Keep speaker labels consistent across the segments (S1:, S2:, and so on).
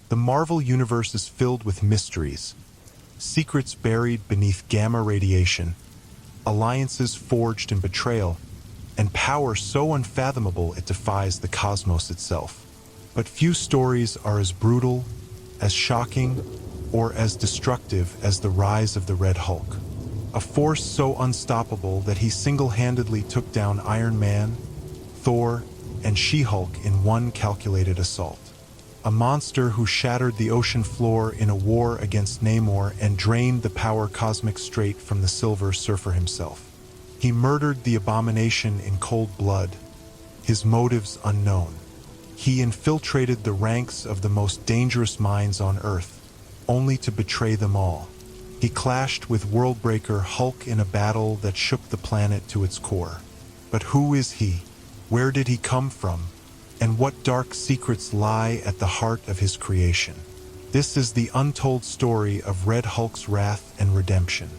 S1: The Marvel Universe is filled with mysteries, secrets buried beneath gamma radiation, alliances forged in betrayal, and power so unfathomable it defies the cosmos itself. But few stories are as brutal, as shocking, or as destructive as the rise of the Red Hulk. A force so unstoppable that he single-handedly took down Iron Man, Thor, and She-Hulk in one calculated assault. A monster who shattered the ocean floor in a war against Namor and drained the power cosmic straight from the Silver Surfer himself. He murdered the Abomination in cold blood, his motives unknown. He infiltrated the ranks of the most dangerous minds on Earth, only to betray them all. He clashed with Worldbreaker Hulk in a battle that shook the planet to its core. But who is he? Where did he come from? And what dark secrets lie at the heart of his creation? This is the untold story of Red Hulk's wrath and redemption.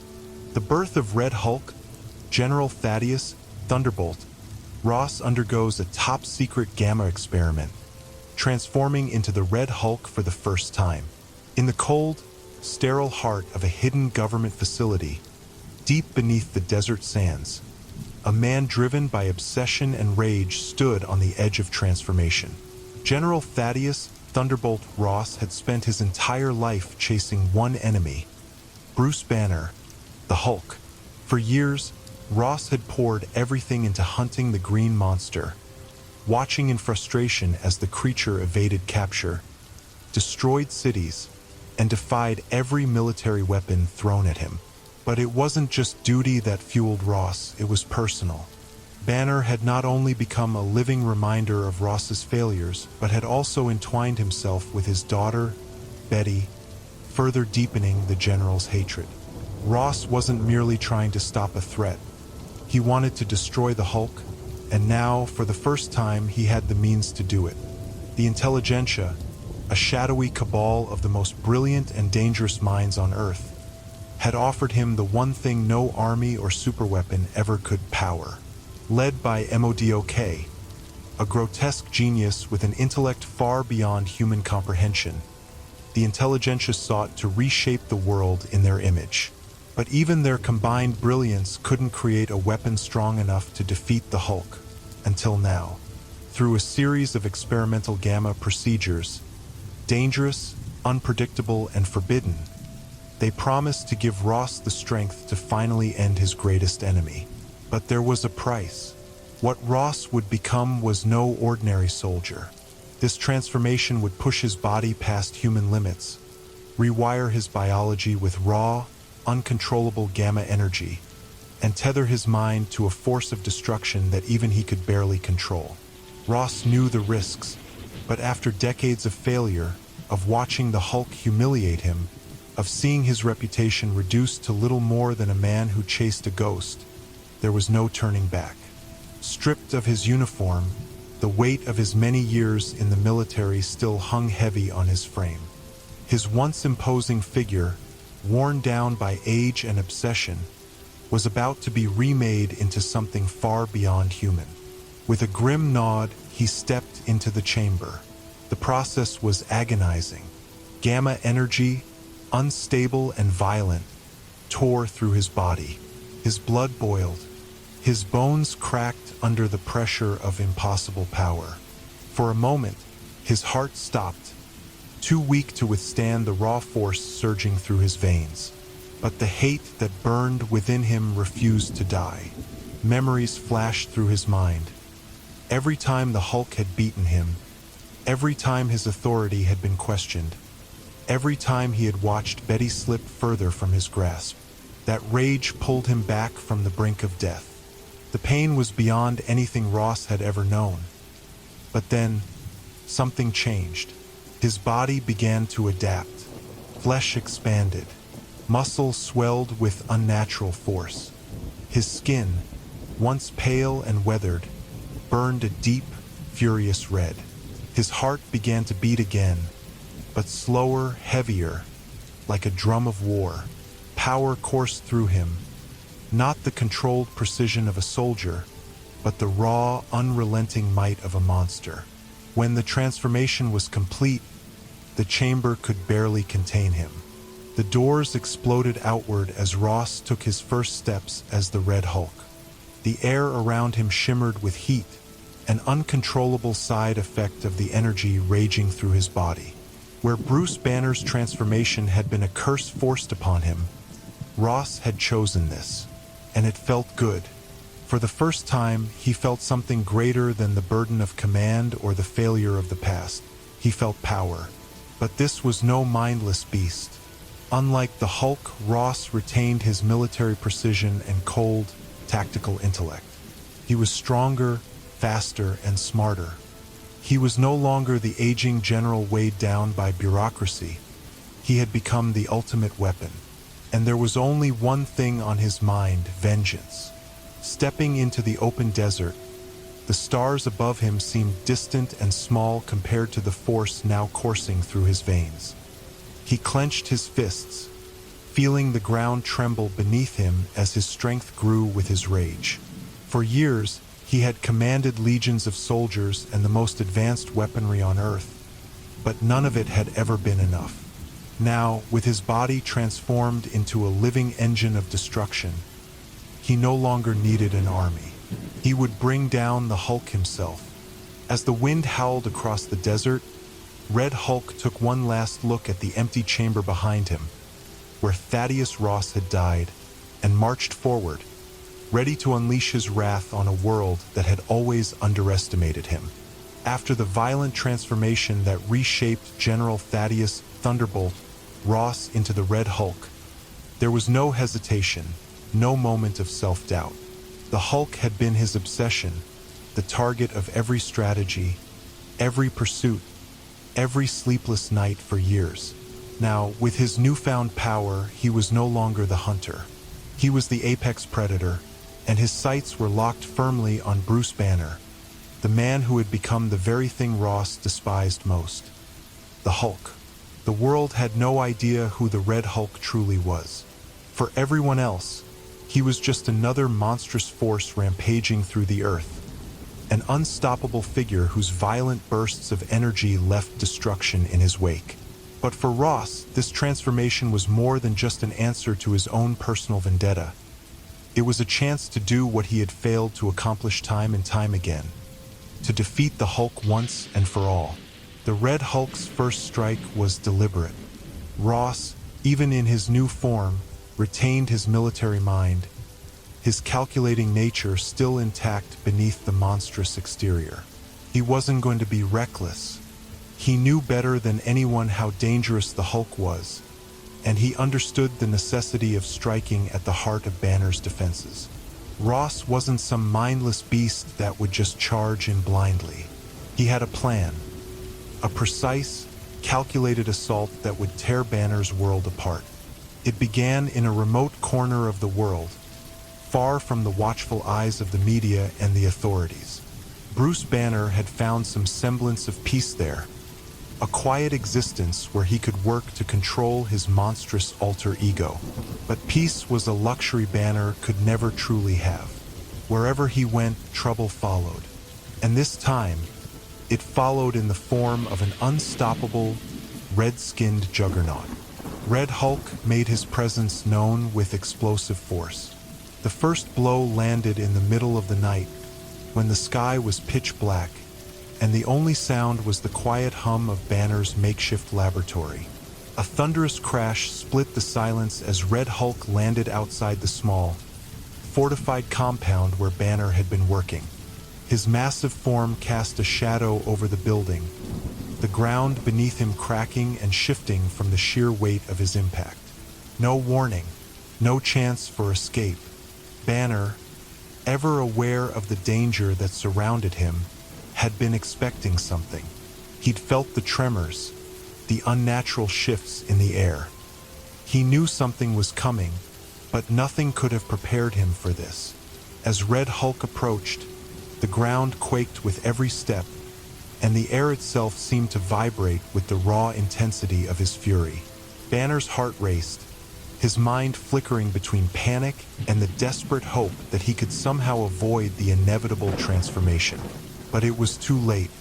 S1: The birth of Red Hulk, General Thaddeus Thunderbolt Ross undergoes a top-secret gamma experiment, transforming into the Red Hulk for the first time. In the cold, sterile heart of a hidden government facility, deep beneath the desert sands, a man driven by obsession and rage stood on the edge of transformation. General Thaddeus Thunderbolt Ross had spent his entire life chasing one enemy, Bruce Banner, the Hulk. For years, Ross had poured everything into hunting the green monster, watching in frustration as the creature evaded capture, destroyed cities, and defied every military weapon thrown at him. But it wasn't just duty that fueled Ross, it was personal. Banner had not only become a living reminder of Ross's failures, but had also entwined himself with his daughter, Betty, further deepening the general's hatred. Ross wasn't merely trying to stop a threat. He wanted to destroy the Hulk, and now, for the first time, he had the means to do it. The Intelligentsia, a shadowy cabal of the most brilliant and dangerous minds on Earth, had offered him the one thing no army or superweapon ever could power. Led by MODOK, a grotesque genius with an intellect far beyond human comprehension, the Intelligentsia sought to reshape the world in their image. But even their combined brilliance couldn't create a weapon strong enough to defeat the Hulk, until now. Through a series of experimental gamma procedures, dangerous, unpredictable, and forbidden, they promised to give Ross the strength to finally end his greatest enemy. But there was a price. What Ross would become was no ordinary soldier. This transformation would push his body past human limits, rewire his biology with raw, uncontrollable gamma energy, and tether his mind to a force of destruction that even he could barely control. Ross knew the risks, but after decades of failure, of watching the Hulk humiliate him, of seeing his reputation reduced to little more than a man who chased a ghost, there was no turning back. Stripped of his uniform, the weight of his many years in the military still hung heavy on his frame. His once imposing figure, worn down by age and obsession, was about to be remade into something far beyond human. With a grim nod, he stepped into the chamber. The process was agonizing. Gamma energy, unstable and violent, tore through his body. His blood boiled. His bones cracked under the pressure of impossible power. For a moment, his heart stopped, too weak to withstand the raw force surging through his veins. But the hate that burned within him refused to die. Memories flashed through his mind. Every time the Hulk had beaten him, every time his authority had been questioned, every time he had watched Betty slip further from his grasp, that rage pulled him back from the brink of death. The pain was beyond anything Ross had ever known. But then, something changed. His body began to adapt. Flesh expanded. Muscle swelled with unnatural force. His skin, once pale and weathered, burned a deep, furious red. His heart began to beat again, but slower, heavier, like a drum of war. Power coursed through him, not the controlled precision of a soldier, but the raw, unrelenting might of a monster. When the transformation was complete, The chamber could barely contain him. The doors exploded outward as Ross took his first steps as the Red Hulk. The air around him shimmered with heat, an uncontrollable side effect of the energy raging through his body. Where Bruce Banner's transformation had been a curse forced upon him, Ross had chosen this, and it felt good. For the first time, he felt something greater than the burden of command or the failure of the past. He felt power. But this was no mindless beast. Unlike the Hulk, Ross retained his military precision and cold, tactical intellect. He was stronger, faster, and smarter. He was no longer the aging general weighed down by bureaucracy. He had become the ultimate weapon. And there was only one thing on his mind: vengeance. Stepping into the open desert, the stars above him seemed distant and small compared to the force now coursing through his veins. He clenched his fists, feeling the ground tremble beneath him as his strength grew with his rage. For years, he had commanded legions of soldiers and the most advanced weaponry on Earth, but none of it had ever been enough. Now, with his body transformed into a living engine of destruction, he no longer needed an army. He would bring down the Hulk himself. As the wind howled across the desert, Red Hulk took one last look at the empty chamber behind him, where Thaddeus Ross had died, and marched forward, ready to unleash his wrath on a world that had always underestimated him. After the violent transformation that reshaped General Thaddeus Thunderbolt Ross into the Red Hulk, there was no hesitation, no moment of self-doubt. The Hulk had been his obsession, the target of every strategy, every pursuit, every sleepless night for years. Now, with his newfound power, he was no longer the hunter. He was the apex predator, and his sights were locked firmly on Bruce Banner, the man who had become the very thing Ross despised most: the Hulk. The world had no idea who the Red Hulk truly was. For everyone else, he was just another monstrous force rampaging through the earth, an unstoppable figure whose violent bursts of energy left destruction in his wake. But for Ross, this transformation was more than just an answer to his own personal vendetta. It was a chance to do what he had failed to accomplish time and time again: to defeat the Hulk once and for all. The Red Hulk's first strike was deliberate. Ross, even in his new form, retained his military mind, his calculating nature still intact beneath the monstrous exterior. He wasn't going to be reckless. He knew better than anyone how dangerous the Hulk was, and he understood the necessity of striking at the heart of Banner's defenses. Ross wasn't some mindless beast that would just charge in blindly. He had a plan, a precise, calculated assault that would tear Banner's world apart. It began in a remote corner of the world, far from the watchful eyes of the media and the authorities. Bruce Banner had found some semblance of peace there, a quiet existence where he could work to control his monstrous alter ego. But peace was a luxury Banner could never truly have. Wherever he went, trouble followed. And this time, it followed in the form of an unstoppable, red-skinned juggernaut. Red Hulk made his presence known with explosive force. The first blow landed in the middle of the night, when the sky was pitch black, and the only sound was the quiet hum of Banner's makeshift laboratory. A thunderous crash split the silence as Red Hulk landed outside the small, fortified compound where Banner had been working. His massive form cast a shadow over the building, the ground beneath him cracking and shifting from the sheer weight of his impact. No warning, no chance for escape. Banner, ever aware of the danger that surrounded him, had been expecting something. He'd felt the tremors, the unnatural shifts in the air. He knew something was coming, but nothing could have prepared him for this. As Red Hulk approached, the ground quaked with every step, and the air itself seemed to vibrate with the raw intensity of his fury. Banner's heart raced, his mind flickering between panic and the desperate hope that he could somehow avoid the inevitable transformation. But it was too late.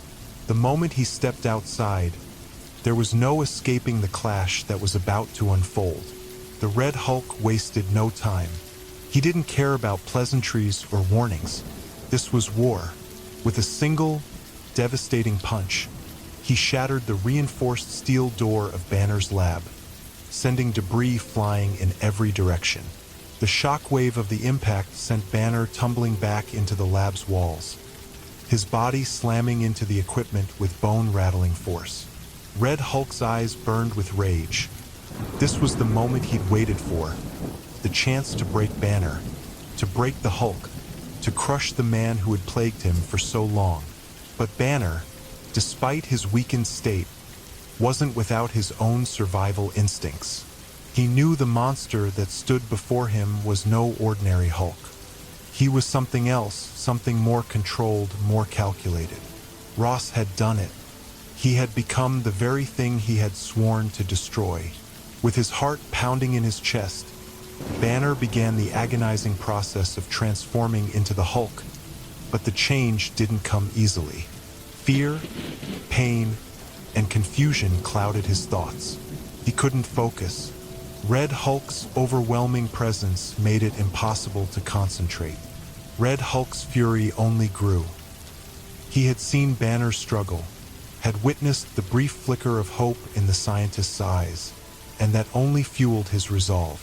S1: The moment he stepped outside, There was no escaping the clash that was about to unfold. The Red Hulk wasted no time. He didn't care about pleasantries or warnings. This was war. With a single, devastating punch, he shattered the reinforced steel door of Banner's lab, sending debris flying in every direction. The shockwave of the impact sent Banner tumbling back into the lab's walls, his body slamming into the equipment with bone-rattling force. Red Hulk's eyes burned with rage. This was the moment he'd waited for, the chance to break Banner, to break the Hulk, to crush the man who had plagued him for so long. But Banner, despite his weakened state, wasn't without his own survival instincts. He knew the monster that stood before him was no ordinary Hulk. He was something else, something more controlled, more calculated. Ross had done it. He had become the very thing he had sworn to destroy. With his heart pounding in his chest, Banner began the agonizing process of transforming into the Hulk. But the change didn't come easily. Fear, pain, and confusion clouded his thoughts. He couldn't focus. Red Hulk's overwhelming presence made it impossible to concentrate. Red Hulk's fury only grew. He had seen Banner struggle, had witnessed the brief flicker of hope in the scientist's eyes, and that only fueled his resolve.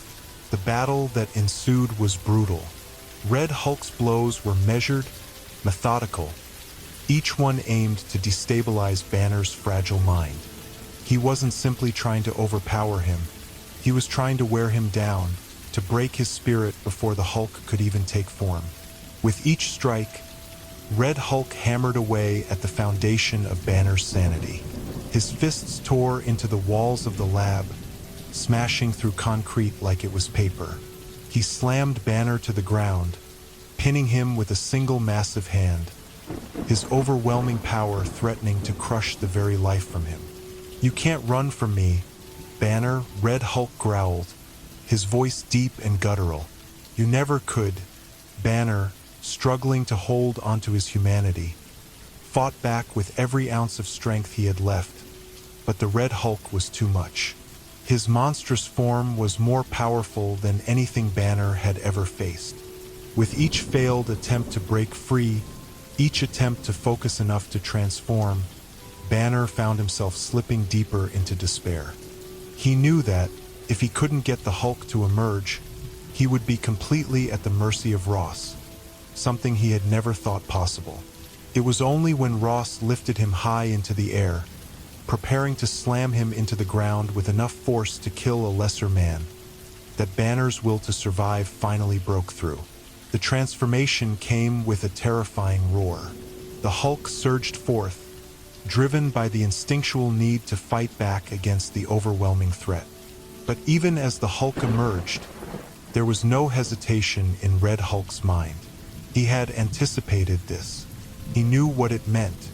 S1: The battle that ensued was brutal. Red Hulk's blows were measured, methodical, each one aimed to destabilize Banner's fragile mind. He wasn't simply trying to overpower him. He was trying to wear him down, to break his spirit before the Hulk could even take form. With each strike, Red Hulk hammered away at the foundation of Banner's sanity. His fists tore into the walls of the lab, smashing through concrete like it was paper. He slammed Banner to the ground, pinning him with a single massive hand, his overwhelming power threatening to crush the very life from him. "You can't run from me, Banner," Red Hulk growled, his voice deep and guttural. "You never could." Banner, struggling to hold onto his humanity, fought back with every ounce of strength he had left, but the Red Hulk was too much. His monstrous form was more powerful than anything Banner had ever faced. With each failed attempt to break free, each attempt to focus enough to transform, Banner found himself slipping deeper into despair. He knew that, if he couldn't get the Hulk to emerge, he would be completely at the mercy of Ross, something he had never thought possible. It was only when Ross lifted him high into the air, preparing to slam him into the ground with enough force to kill a lesser man, that Banner's will to survive finally broke through. The transformation came with a terrifying roar. The Hulk surged forth, driven by the instinctual need to fight back against the overwhelming threat. But even as the Hulk emerged, there was no hesitation in Red Hulk's mind. He had anticipated this. He knew what it meant.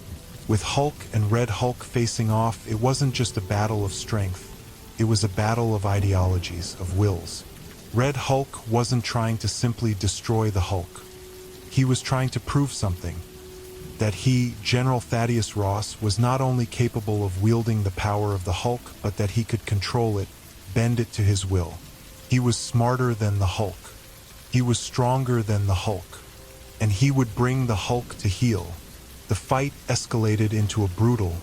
S1: With Hulk and Red Hulk facing off, it wasn't just a battle of strength. It was a battle of ideologies, of wills. Red Hulk wasn't trying to simply destroy the Hulk. He was trying to prove something. That he, General Thaddeus Ross, was not only capable of wielding the power of the Hulk, but that he could control it, bend it to his will. He was smarter than the Hulk. He was stronger than the Hulk. And he would bring the Hulk to heel. The fight escalated into a brutal,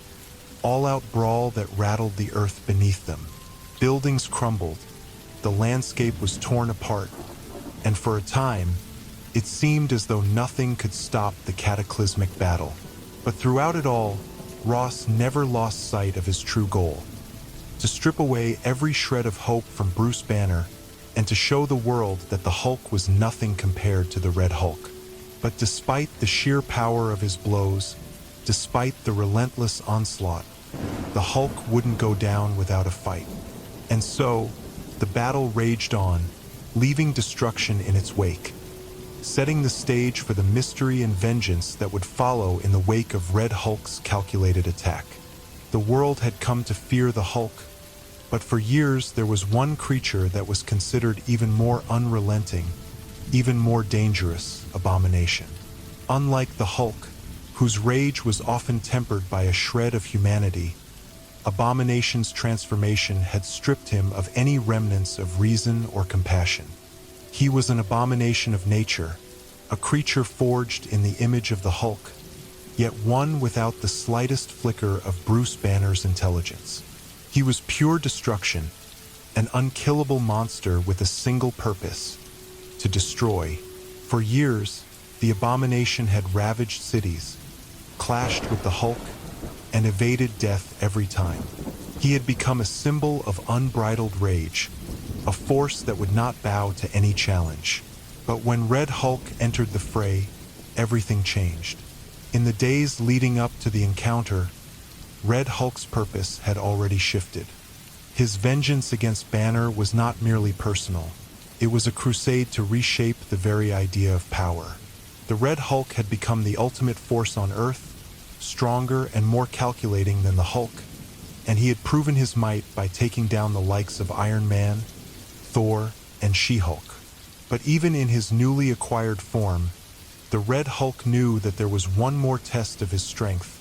S1: all-out brawl that rattled the earth beneath them. Buildings crumbled. The landscape was torn apart, and for a time, it seemed as though nothing could stop the cataclysmic battle. But throughout it all, Ross never lost sight of his true goal: to strip away every shred of hope from Bruce Banner and to show the world that the Hulk was nothing compared to the Red Hulk. But despite the sheer power of his blows, despite the relentless onslaught, the Hulk wouldn't go down without a fight. And so, the battle raged on, leaving destruction in its wake, setting the stage for the mystery and vengeance that would follow in the wake of Red Hulk's calculated attack. The world had come to fear the Hulk, but for years there was one creature that was considered even more unrelenting, even more dangerous: Abomination. Unlike the Hulk, whose rage was often tempered by a shred of humanity, Abomination's transformation had stripped him of any remnants of reason or compassion. He was an abomination of nature, a creature forged in the image of the Hulk, yet one without the slightest flicker of Bruce Banner's intelligence. He was pure destruction, an unkillable monster with a single purpose: to destroy. For years, the abomination had ravaged cities, clashed with the Hulk, and evaded death every time. He had become a symbol of unbridled rage, a force that would not bow to any challenge. But when Red Hulk entered the fray, everything changed. In the days leading up to the encounter, Red Hulk's purpose had already shifted. His vengeance against Banner was not merely personal. It was a crusade to reshape the very idea of power. The Red Hulk had become the ultimate force on Earth, stronger and more calculating than the Hulk, and he had proven his might by taking down the likes of Iron Man, Thor, and She-Hulk. But even in his newly acquired form, the Red Hulk knew that there was one more test of his strength,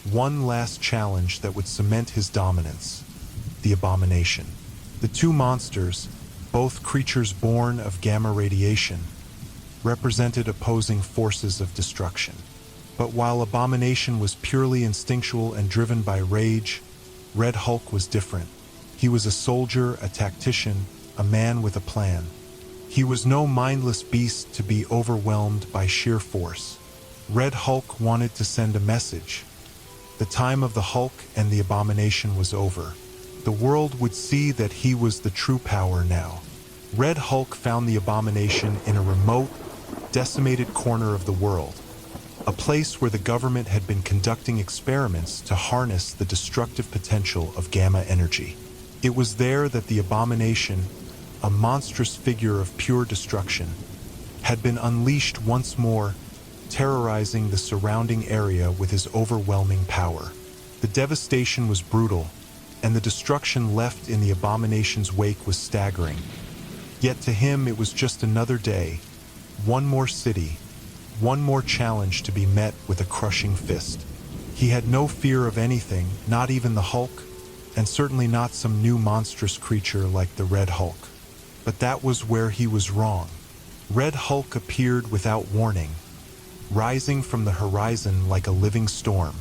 S1: one last challenge that would cement his dominance: the Abomination. The two monsters, both creatures born of gamma radiation, represented opposing forces of destruction. But while Abomination was purely instinctual and driven by rage, Red Hulk was different. He was a soldier, a tactician, a man with a plan. He was no mindless beast to be overwhelmed by sheer force. Red Hulk wanted to send a message. The time of the Hulk and the Abomination was over. The world would see that he was the true power now. Red Hulk found the Abomination in a remote, decimated corner of the world, a place where the government had been conducting experiments to harness the destructive potential of gamma energy. It was there that the Abomination, a monstrous figure of pure destruction, had been unleashed once more, terrorizing the surrounding area with his overwhelming power. The devastation was brutal, and the destruction left in the Abomination's wake was staggering. Yet to him it was just another day, one more city, one more challenge to be met with a crushing fist. He had no fear of anything, not even the Hulk, and certainly not some new monstrous creature like the Red Hulk. But that was where he was wrong. Red Hulk appeared without warning, rising from the horizon like a living storm.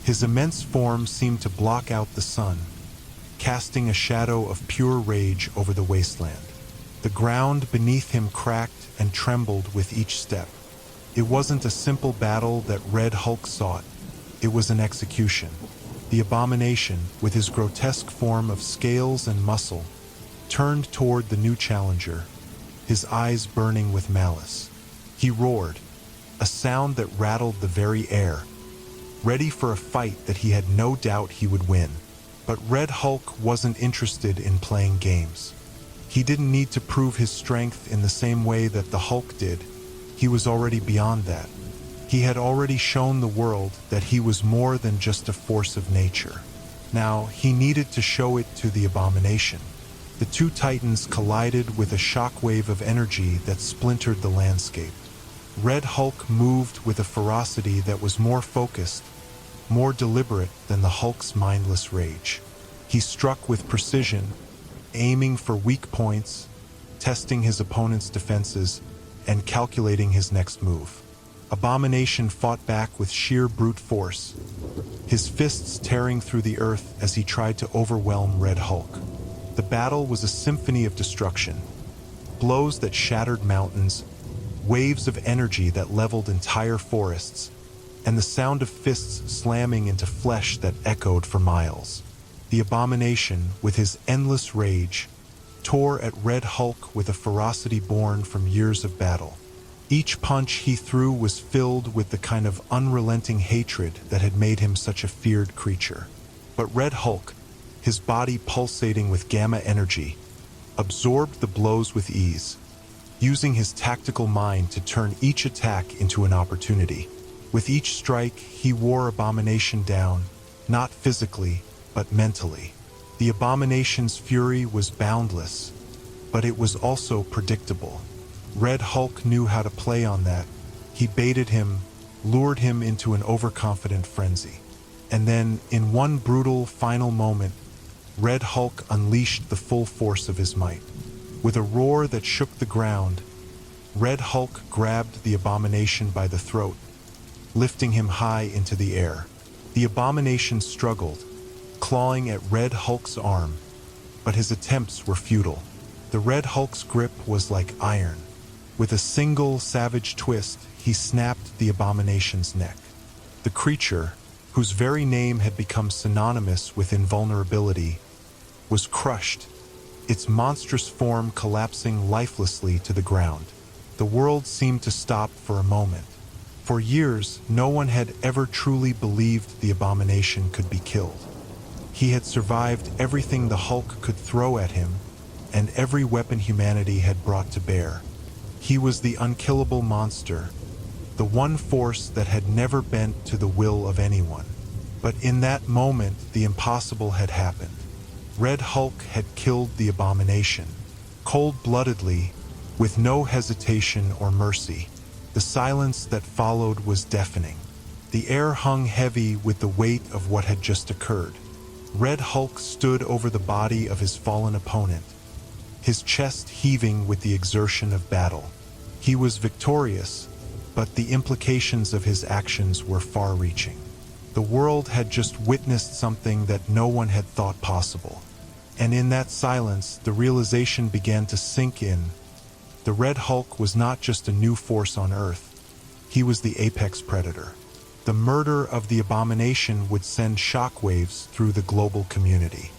S1: His immense form seemed to block out the sun, casting a shadow of pure rage over the wasteland. The ground beneath him cracked and trembled with each step. It wasn't a simple battle that Red Hulk sought. It was an execution. The Abomination, with his grotesque form of scales and muscle, turned toward the new challenger, his eyes burning with malice. He roared, a sound that rattled the very air, ready for a fight that he had no doubt he would win. But Red Hulk wasn't interested in playing games. He didn't need to prove his strength in the same way that the Hulk did. He was already beyond that. He had already shown the world that he was more than just a force of nature. Now, he needed to show it to the Abomination. The two titans collided with a shockwave of energy that splintered the landscape. Red Hulk moved with a ferocity that was more focused, more deliberate than the Hulk's mindless rage. He struck with precision, aiming for weak points, testing his opponent's defenses, and calculating his next move. Abomination fought back with sheer brute force, his fists tearing through the earth as he tried to overwhelm Red Hulk. The battle was a symphony of destruction, blows that shattered mountains, waves of energy that leveled entire forests, and the sound of fists slamming into flesh that echoed for miles. The Abomination, with his endless rage, tore at Red Hulk with a ferocity born from years of battle. Each punch he threw was filled with the kind of unrelenting hatred that had made him such a feared creature. But Red Hulk, his body pulsating with gamma energy, absorbed the blows with ease, using his tactical mind to turn each attack into an opportunity. With each strike, he wore Abomination down, not physically, but mentally. The Abomination's fury was boundless, but it was also predictable. Red Hulk knew how to play on that. He baited him, lured him into an overconfident frenzy. And then, in one brutal final moment, Red Hulk unleashed the full force of his might. With a roar that shook the ground, Red Hulk grabbed the Abomination by the throat, lifting him high into the air. The Abomination struggled, clawing at Red Hulk's arm, but his attempts were futile. The Red Hulk's grip was like iron. With a single savage twist, he snapped the Abomination's neck. The creature, whose very name had become synonymous with invulnerability, was crushed, its monstrous form collapsing lifelessly to the ground. The world seemed to stop for a moment. For years, no one had ever truly believed the Abomination could be killed. He had survived everything the Hulk could throw at him, and every weapon humanity had brought to bear. He was the unkillable monster, the one force that had never bent to the will of anyone. But in that moment, the impossible had happened. Red Hulk had killed the Abomination, cold-bloodedly, with no hesitation or mercy. The silence that followed was deafening. The air hung heavy with the weight of what had just occurred. Red Hulk stood over the body of his fallen opponent, his chest heaving with the exertion of battle. He was victorious, but the implications of his actions were far-reaching. The world had just witnessed something that no one had thought possible. And in that silence, the realization began to sink in. The Red Hulk was not just a new force on Earth. He was the apex predator. The murder of the Abomination would send shockwaves through the global community.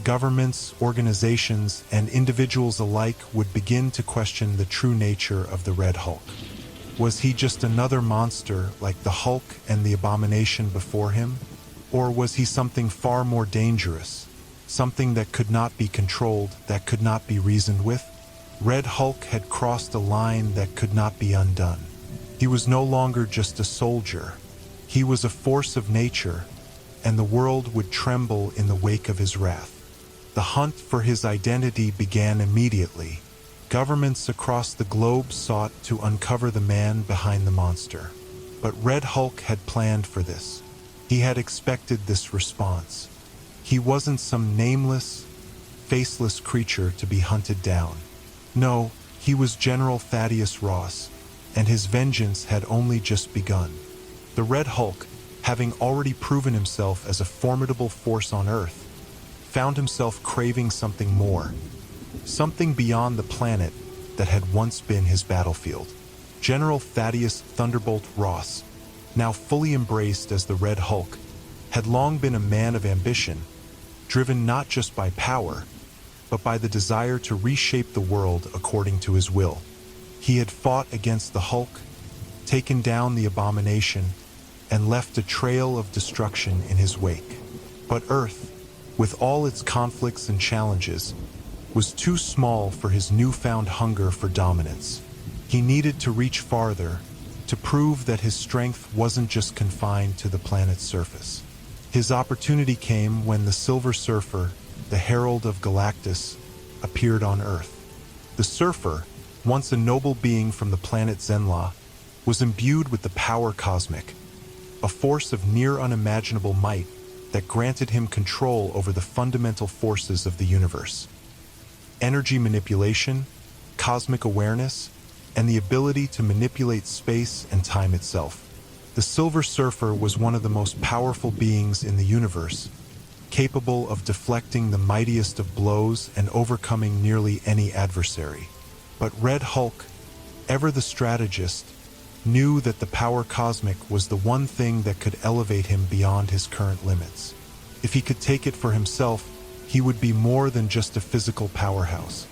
S1: Governments, organizations, and individuals alike would begin to question the true nature of the Red Hulk. Was he just another monster like the Hulk and the Abomination before him? Or was he something far more dangerous, something that could not be controlled, that could not be reasoned with? Red Hulk had crossed a line that could not be undone. He was no longer just a soldier. He was a force of nature, and the world would tremble in the wake of his wrath. The hunt for his identity began immediately. Governments across the globe sought to uncover the man behind the monster. But Red Hulk had planned for this. He had expected this response. He wasn't some nameless, faceless creature to be hunted down. No, he was General Thaddeus Ross, and his vengeance had only just begun. The Red Hulk, having already proven himself as a formidable force on Earth, found himself craving something more, something beyond the planet that had once been his battlefield. General Thaddeus Thunderbolt Ross, now fully embraced as the Red Hulk, had long been a man of ambition, driven not just by power, but by the desire to reshape the world according to his will. He had fought against the Hulk, taken down the Abomination, and left a trail of destruction in his wake. But Earth, with all its conflicts and challenges, was too small for his newfound hunger for dominance. He needed to reach farther, to prove that his strength wasn't just confined to the planet's surface. His opportunity came when the Silver Surfer, the Herald of Galactus, appeared on Earth. The Surfer, once a noble being from the planet Zenla, was imbued with the power cosmic, a force of near unimaginable might that granted him control over the fundamental forces of the universe. Energy manipulation, cosmic awareness, and the ability to manipulate space and time itself. The Silver Surfer was one of the most powerful beings in the universe, capable of deflecting the mightiest of blows and overcoming nearly any adversary. But Red Hulk, ever the strategist, knew that the power cosmic was the one thing that could elevate him beyond his current limits. If he could take it for himself, he would be more than just a physical powerhouse.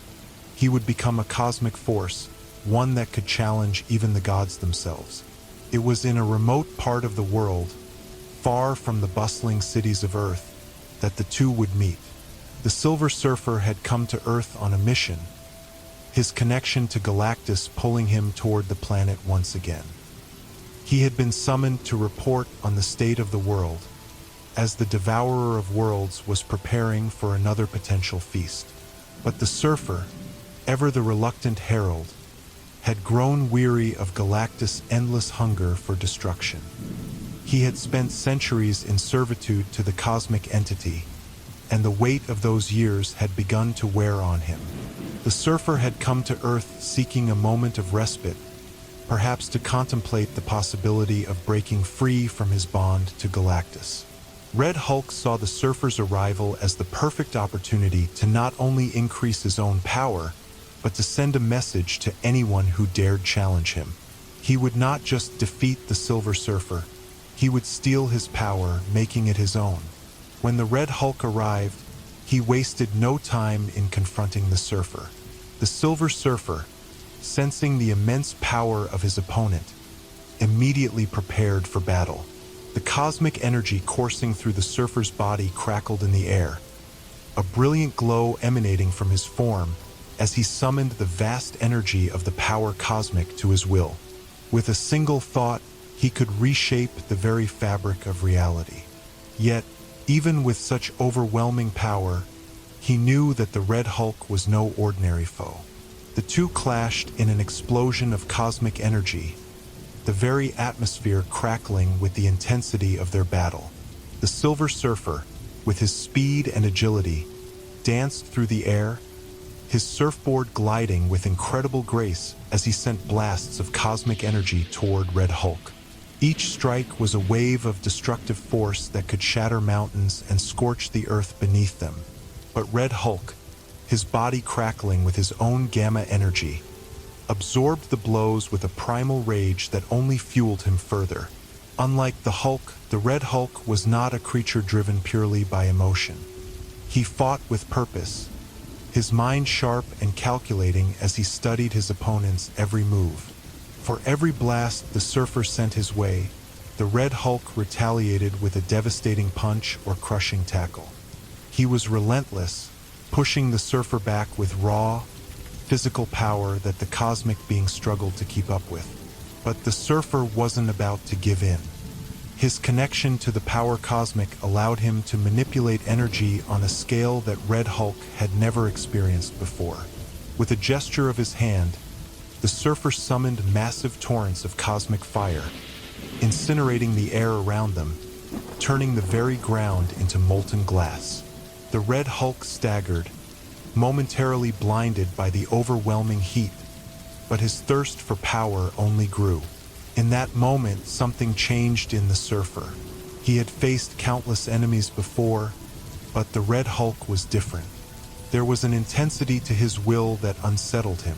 S1: He would become a cosmic force, one that could challenge even the gods themselves. It was in a remote part of the world, far from the bustling cities of Earth, that the two would meet. The Silver Surfer had come to Earth on a mission, his connection to Galactus pulling him toward the planet once again. He had been summoned to report on the state of the world, as the Devourer of Worlds was preparing for another potential feast. But the Surfer, ever the reluctant herald, had grown weary of Galactus' endless hunger for destruction. He had spent centuries in servitude to the cosmic entity, and the weight of those years had begun to wear on him. The surfer had come to Earth seeking a moment of respite, perhaps to contemplate the possibility of breaking free from his bond to Galactus. Red Hulk saw the surfer's arrival as the perfect opportunity to not only increase his own power, but to send a message to anyone who dared challenge him. He would not just defeat the Silver Surfer, he would steal his power, making it his own. When the Red Hulk arrived, he wasted no time in confronting the surfer. The Silver Surfer, sensing the immense power of his opponent, immediately prepared for battle. The cosmic energy coursing through the surfer's body crackled in the air, a brilliant glow emanating from his form as he summoned the vast energy of the power cosmic to his will. With a single thought, he could reshape the very fabric of reality. Yet, even with such overwhelming power, he knew that the Red Hulk was no ordinary foe. The two clashed in an explosion of cosmic energy, the very atmosphere crackling with the intensity of their battle. The Silver Surfer, with his speed and agility, danced through the air, his surfboard gliding with incredible grace as he sent blasts of cosmic energy toward Red Hulk. Each strike was a wave of destructive force that could shatter mountains and scorch the earth beneath them. But Red Hulk, his body crackling with his own gamma energy, absorbed the blows with a primal rage that only fueled him further. Unlike the Hulk, the Red Hulk was not a creature driven purely by emotion. He fought with purpose, his mind sharp and calculating as he studied his opponent's every move. For every blast the surfer sent his way, the Red Hulk retaliated with a devastating punch or crushing tackle. He was relentless, pushing the surfer back with raw, physical power that the cosmic being struggled to keep up with. But the surfer wasn't about to give in. His connection to the power cosmic allowed him to manipulate energy on a scale that Red Hulk had never experienced before. With a gesture of his hand, the surfer summoned massive torrents of cosmic fire, incinerating the air around them, turning the very ground into molten glass. The Red Hulk staggered, momentarily blinded by the overwhelming heat, but his thirst for power only grew. In that moment, something changed in the surfer. He had faced countless enemies before, but the Red Hulk was different. There was an intensity to his will that unsettled him,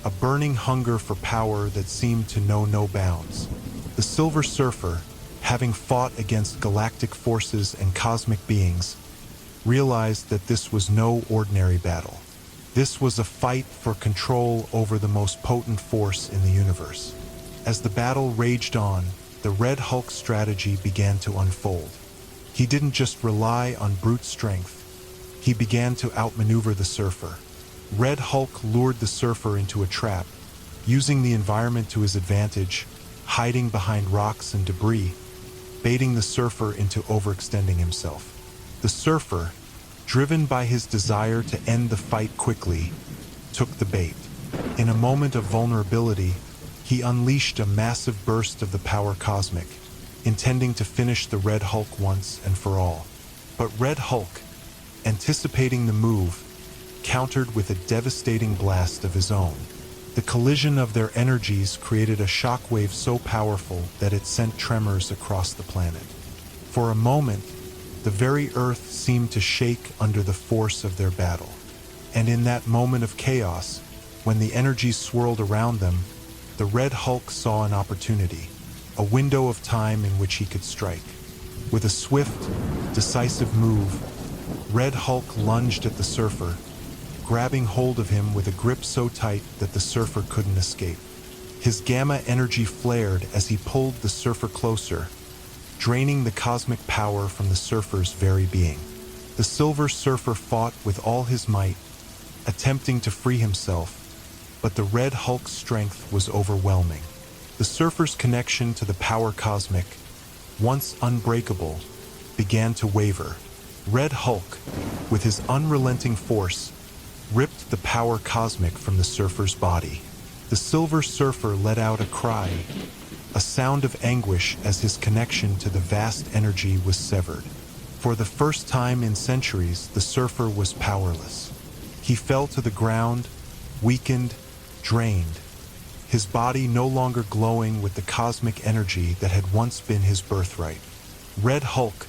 S1: a burning hunger for power that seemed to know no bounds. The Silver Surfer, having fought against galactic forces and cosmic beings, realized that this was no ordinary battle. This was a fight for control over the most potent force in the universe. As the battle raged on, the Red Hulk's strategy began to unfold. He didn't just rely on brute strength. He began to outmaneuver the surfer. Red Hulk lured the surfer into a trap, using the environment to his advantage, hiding behind rocks and debris, baiting the surfer into overextending himself. The surfer, driven by his desire to end the fight quickly, took the bait. In a moment of vulnerability, he unleashed a massive burst of the power cosmic, intending to finish the Red Hulk once and for all. But Red Hulk, anticipating the move, countered with a devastating blast of his own. The collision of their energies created a shockwave so powerful that it sent tremors across the planet. For a moment, the very Earth seemed to shake under the force of their battle. And in that moment of chaos, when the energies swirled around them, the Red Hulk saw an opportunity, a window of time in which he could strike. With a swift, decisive move, Red Hulk lunged at the surfer, grabbing hold of him with a grip so tight that the surfer couldn't escape. His gamma energy flared as he pulled the surfer closer, draining the cosmic power from the surfer's very being. The Silver Surfer fought with all his might, attempting to free himself, but the Red Hulk's strength was overwhelming. The surfer's connection to the power cosmic, once unbreakable, began to waver. Red Hulk, with his unrelenting force, ripped the power cosmic from the surfer's body. The Silver Surfer let out a cry, a sound of anguish as his connection to the vast energy was severed. For the first time in centuries, the surfer was powerless. He fell to the ground, weakened, drained, his body no longer glowing with the cosmic energy that had once been his birthright. Red Hulk,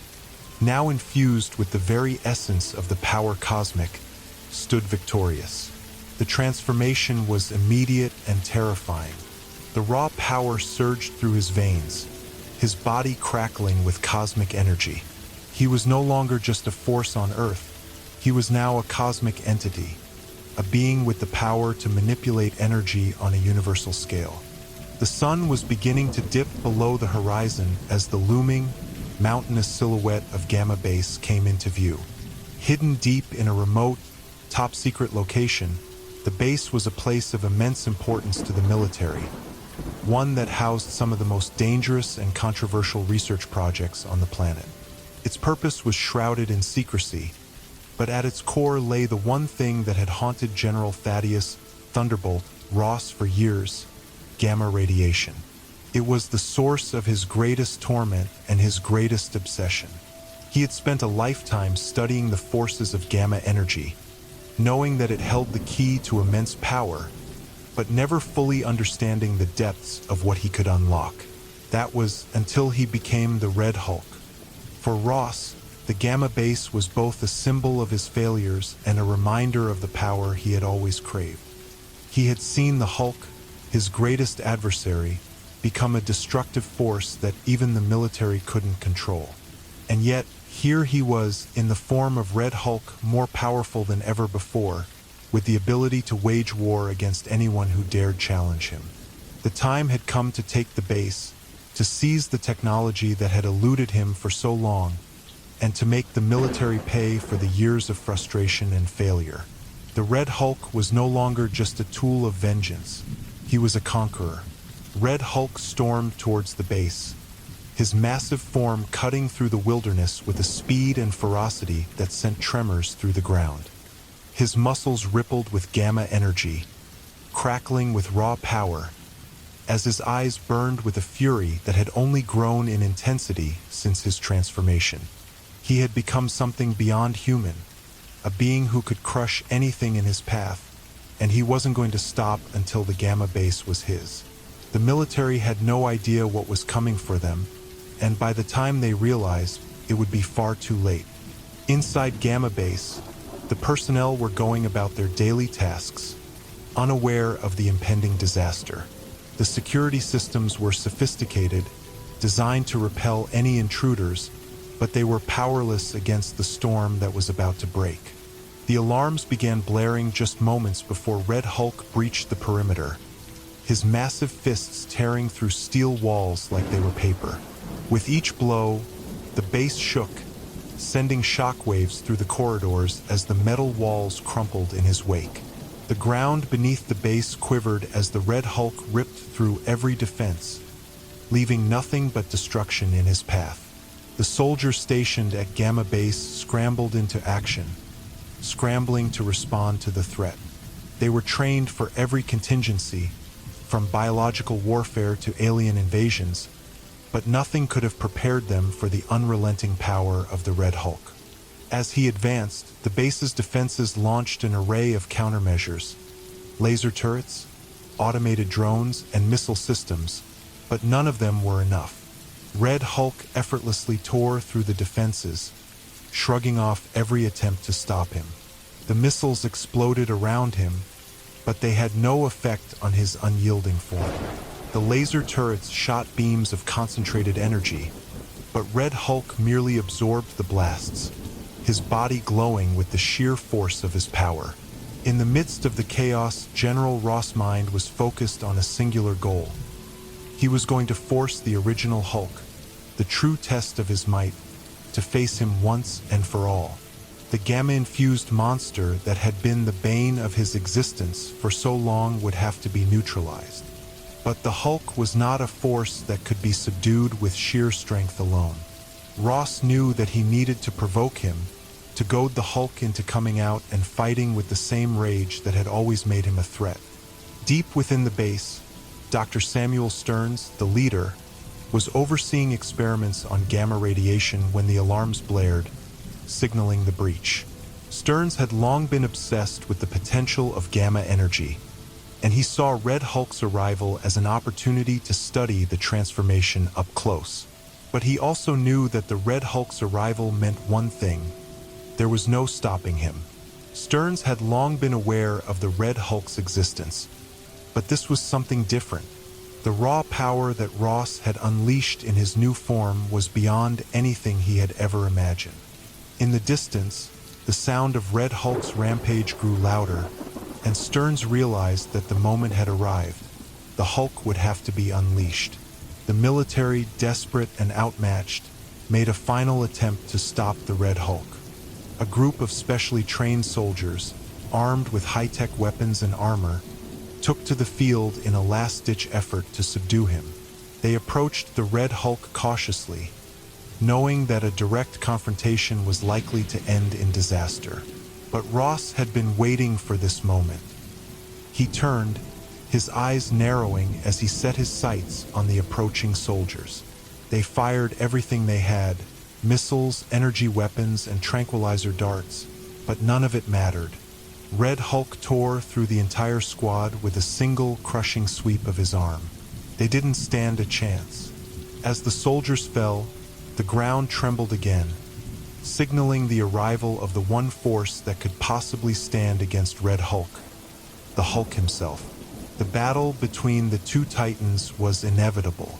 S1: now infused with the very essence of the power cosmic, stood victorious. The transformation was immediate and terrifying. The raw power surged through his veins, his body crackling with cosmic energy. He was no longer just a force on Earth. He was now a cosmic entity, a being with the power to manipulate energy on a universal scale. The sun was beginning to dip below the horizon as the looming, mountainous silhouette of Gamma Base came into view. Hidden deep in a remote, top-secret location, the base was a place of immense importance to the military, one that housed some of the most dangerous and controversial research projects on the planet. Its purpose was shrouded in secrecy, but at its core lay the one thing that had haunted General Thaddeus Thunderbolt Ross for years: gamma radiation. It was the source of his greatest torment and his greatest obsession. He had spent a lifetime studying the forces of gamma energy, knowing that it held the key to immense power, but never fully understanding the depths of what he could unlock. That was until he became the Red Hulk. For Ross, the Gamma Base was both a symbol of his failures and a reminder of the power he had always craved. He had seen the Hulk, his greatest adversary, become a destructive force that even the military couldn't control. And yet, here he was, in the form of Red Hulk, more powerful than ever before, with the ability to wage war against anyone who dared challenge him. The time had come to take the base, to seize the technology that had eluded him for so long, and to make the military pay for the years of frustration and failure. The Red Hulk was no longer just a tool of vengeance. He was a conqueror. Red Hulk stormed towards the base, his massive form cutting through the wilderness with a speed and ferocity that sent tremors through the ground. His muscles rippled with gamma energy, crackling with raw power, as his eyes burned with a fury that had only grown in intensity since his transformation. He had become something beyond human, a being who could crush anything in his path, and he wasn't going to stop until the Gamma Base was his. The military had no idea what was coming for them, and by the time they realized, it would be far too late. Inside Gamma Base, the personnel were going about their daily tasks, unaware of the impending disaster. The security systems were sophisticated, designed to repel any intruders, but they were powerless against the storm that was about to break. The alarms began blaring just moments before Red Hulk breached the perimeter, his massive fists tearing through steel walls like they were paper. With each blow, the base shook, sending shockwaves through the corridors as the metal walls crumpled in his wake. The ground beneath the base quivered as the Red Hulk ripped through every defense, leaving nothing but destruction in his path. The soldiers stationed at Gamma Base scrambled into action, scrambling to respond to the threat. They were trained for every contingency, from biological warfare to alien invasions, but nothing could have prepared them for the unrelenting power of the Red Hulk. As he advanced, the base's defenses launched an array of countermeasures: laser turrets, automated drones, and missile systems, but none of them were enough. Red Hulk effortlessly tore through the defenses, shrugging off every attempt to stop him. The missiles exploded around him, but they had no effect on his unyielding form. The laser turrets shot beams of concentrated energy, but Red Hulk merely absorbed the blasts, his body glowing with the sheer force of his power. In the midst of the chaos, General Ross' mind was focused on a singular goal. He was going to force the original Hulk, the true test of his might, to face him once and for all. The gamma-infused monster that had been the bane of his existence for so long would have to be neutralized. But the Hulk was not a force that could be subdued with sheer strength alone. Ross knew that he needed to provoke him, to goad the Hulk into coming out and fighting with the same rage that had always made him a threat. Deep within the base, Dr. Samuel Stearns, the leader, was overseeing experiments on gamma radiation when the alarms blared, signaling the breach. Stearns had long been obsessed with the potential of gamma energy, and he saw Red Hulk's arrival as an opportunity to study the transformation up close. But he also knew that the Red Hulk's arrival meant one thing: there was no stopping him. Stearns had long been aware of the Red Hulk's existence, but this was something different. The raw power that Ross had unleashed in his new form was beyond anything he had ever imagined. In the distance, the sound of Red Hulk's rampage grew louder, and Stearns realized that the moment had arrived. The Hulk would have to be unleashed. The military, desperate and outmatched, made a final attempt to stop the Red Hulk. A group of specially trained soldiers, armed with high-tech weapons and armor, took to the field in a last-ditch effort to subdue him. They approached the Red Hulk cautiously, knowing that a direct confrontation was likely to end in disaster. But Ross had been waiting for this moment. He turned, his eyes narrowing as he set his sights on the approaching soldiers. They fired everything they had: missiles, energy weapons, and tranquilizer darts, but none of it mattered. Red Hulk tore through the entire squad with a single crushing sweep of his arm. They didn't stand a chance. As the soldiers fell, the ground trembled again, signaling the arrival of the one force that could possibly stand against Red Hulk: the Hulk himself. The battle between the two Titans was inevitable.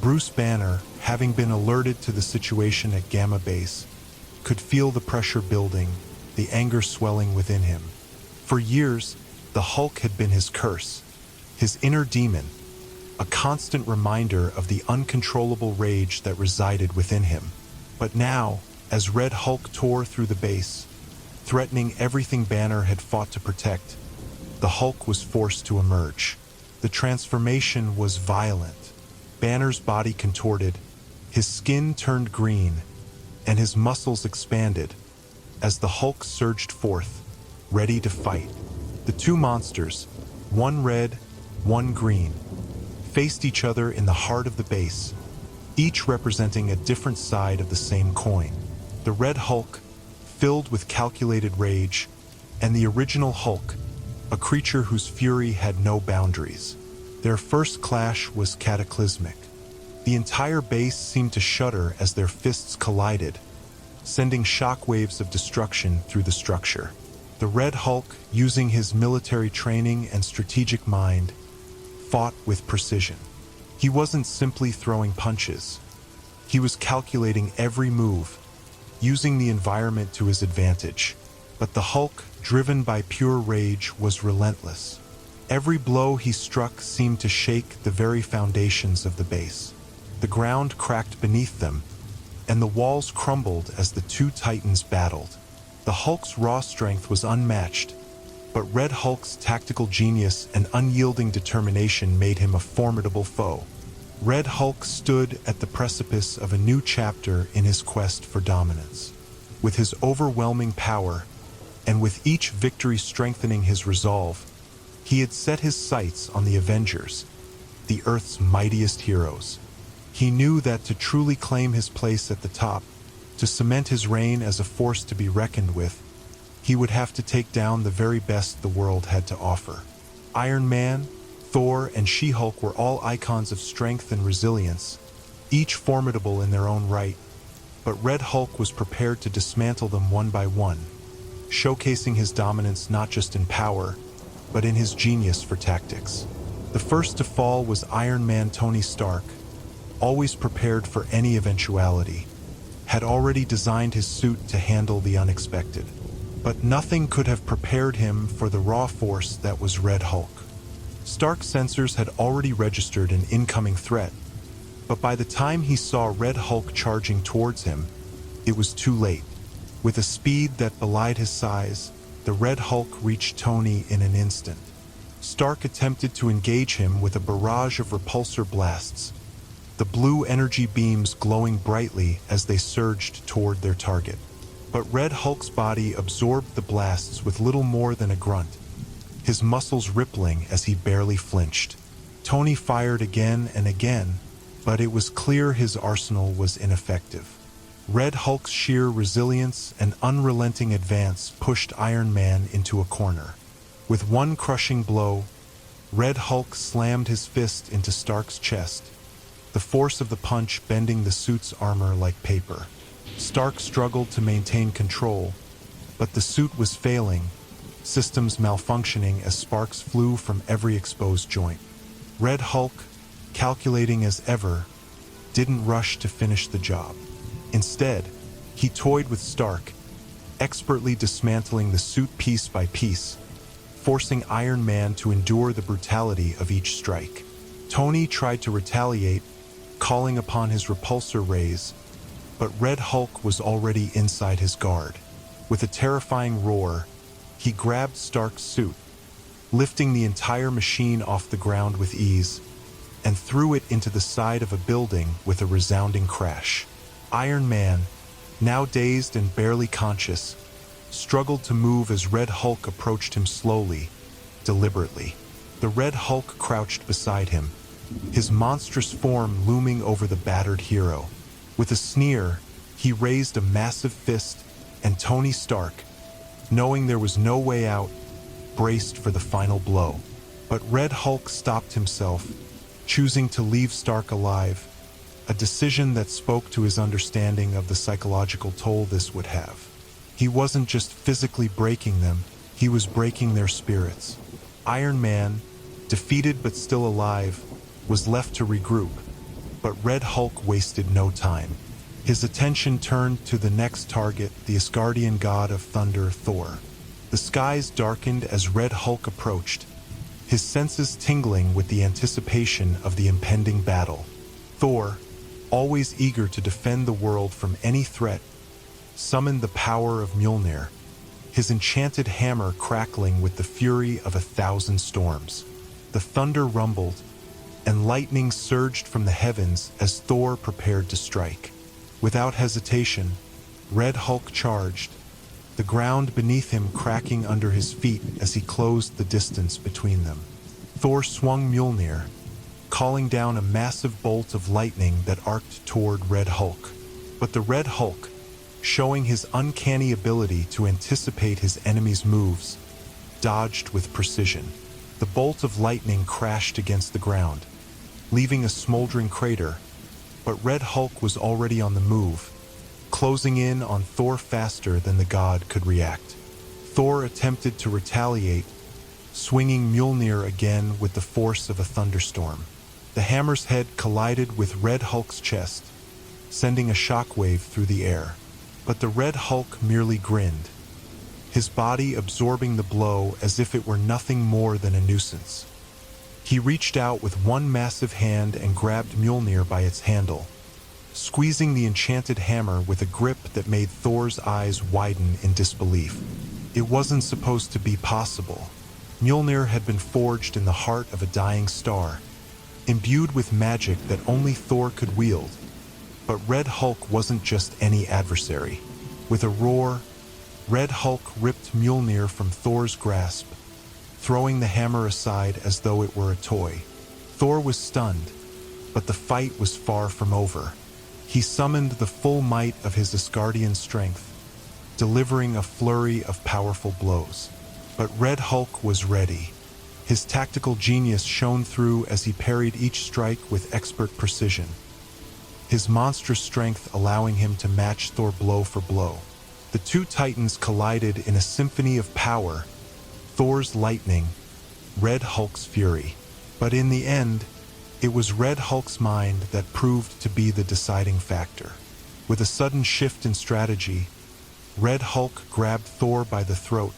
S1: Bruce Banner, having been alerted to the situation at Gamma Base, could feel the pressure building, the anger swelling within him. For years, the Hulk had been his curse, his inner demon, a constant reminder of the uncontrollable rage that resided within him. But now, as Red Hulk tore through the base, threatening everything Banner had fought to protect, the Hulk was forced to emerge. The transformation was violent. Banner's body contorted, his skin turned green, and his muscles expanded as the Hulk surged forth, ready to fight. The two monsters, one red, one green, faced each other in the heart of the base, each representing a different side of the same coin. The Red Hulk, filled with calculated rage, and the original Hulk, a creature whose fury had no boundaries. Their first clash was cataclysmic. The entire base seemed to shudder as their fists collided, sending shockwaves of destruction through the structure. The Red Hulk, using his military training and strategic mind, fought with precision. He wasn't simply throwing punches. He was calculating every move, using the environment to his advantage. But the Hulk, driven by pure rage, was relentless. Every blow he struck seemed to shake the very foundations of the base. The ground cracked beneath them, and the walls crumbled as the two Titans battled. The Hulk's raw strength was unmatched, but Red Hulk's tactical genius and unyielding determination made him a formidable foe. Red Hulk stood at the precipice of a new chapter in his quest for dominance. With his overwhelming power, and with each victory strengthening his resolve, he had set his sights on the Avengers, the Earth's mightiest heroes. He knew that to truly claim his place at the top, to cement his reign as a force to be reckoned with, he would have to take down the very best the world had to offer. Iron Man, Thor, and She-Hulk were all icons of strength and resilience, each formidable in their own right, but Red Hulk was prepared to dismantle them one by one, showcasing his dominance not just in power, but in his genius for tactics. The first to fall was Iron Man Tony Stark, always prepared for any eventuality, had already designed his suit to handle the unexpected. But nothing could have prepared him for the raw force that was Red Hulk. Stark's sensors had already registered an incoming threat, but by the time he saw Red Hulk charging towards him, it was too late. With a speed that belied his size, the Red Hulk reached Tony in an instant. Stark attempted to engage him with a barrage of repulsor blasts, the blue energy beams glowing brightly as they surged toward their target. But Red Hulk's body absorbed the blasts with little more than a grunt, his muscles rippling as he barely flinched. Tony fired again and again, but it was clear his arsenal was ineffective. Red Hulk's sheer resilience and unrelenting advance pushed Iron Man into a corner. With one crushing blow, Red Hulk slammed his fist into Stark's chest, the force of the punch bending the suit's armor like paper. Stark struggled to maintain control, but the suit was failing, systems malfunctioning as sparks flew from every exposed joint. Red Hulk, calculating as ever, didn't rush to finish the job. Instead, he toyed with Stark, expertly dismantling the suit piece by piece, forcing Iron Man to endure the brutality of each strike. Tony tried to retaliate, calling upon his repulsor rays, but Red Hulk was already inside his guard. With a terrifying roar, he grabbed Stark's suit, lifting the entire machine off the ground with ease, and threw it into the side of a building with a resounding crash. Iron Man, now dazed and barely conscious, struggled to move as Red Hulk approached him slowly, deliberately. The Red Hulk crouched beside him, his monstrous form looming over the battered hero. With a sneer, he raised a massive fist, and Tony Stark, knowing there was no way out, braced for the final blow. But Red Hulk stopped himself, choosing to leave Stark alive, a decision that spoke to his understanding of the psychological toll this would have. He wasn't just physically breaking them, he was breaking their spirits. Iron Man, defeated but still alive, was left to regroup, but Red Hulk wasted no time. His attention turned to the next target, the Asgardian god of thunder, Thor. The skies darkened as Red Hulk approached, his senses tingling with the anticipation of the impending battle. Thor, always eager to defend the world from any threat, summoned the power of Mjolnir, his enchanted hammer crackling with the fury of 1,000 storms. The thunder rumbled, and lightning surged from the heavens as Thor prepared to strike. Without hesitation, Red Hulk charged, the ground beneath him cracking under his feet as he closed the distance between them. Thor swung Mjolnir, calling down a massive bolt of lightning that arced toward Red Hulk. But the Red Hulk, showing his uncanny ability to anticipate his enemy's moves, dodged with precision. The bolt of lightning crashed against the ground, leaving a smoldering crater, but Red Hulk was already on the move, closing in on Thor faster than the god could react. Thor attempted to retaliate, swinging Mjolnir again with the force of a thunderstorm. The hammer's head collided with Red Hulk's chest, sending a shockwave through the air. But the Red Hulk merely grinned, his body absorbing the blow as if it were nothing more than a nuisance. He reached out with one massive hand and grabbed Mjolnir by its handle, squeezing the enchanted hammer with a grip that made Thor's eyes widen in disbelief. It wasn't supposed to be possible. Mjolnir had been forged in the heart of a dying star, imbued with magic that only Thor could wield. But Red Hulk wasn't just any adversary. With a roar, Red Hulk ripped Mjolnir from Thor's grasp, throwing the hammer aside as though it were a toy. Thor was stunned, but the fight was far from over. He summoned the full might of his Asgardian strength, delivering a flurry of powerful blows. But Red Hulk was ready. His tactical genius shone through as he parried each strike with expert precision, his monstrous strength allowing him to match Thor blow for blow. The two titans collided in a symphony of power, Thor's lightning, Red Hulk's fury. But in the end, it was Red Hulk's mind that proved to be the deciding factor. With a sudden shift in strategy, Red Hulk grabbed Thor by the throat,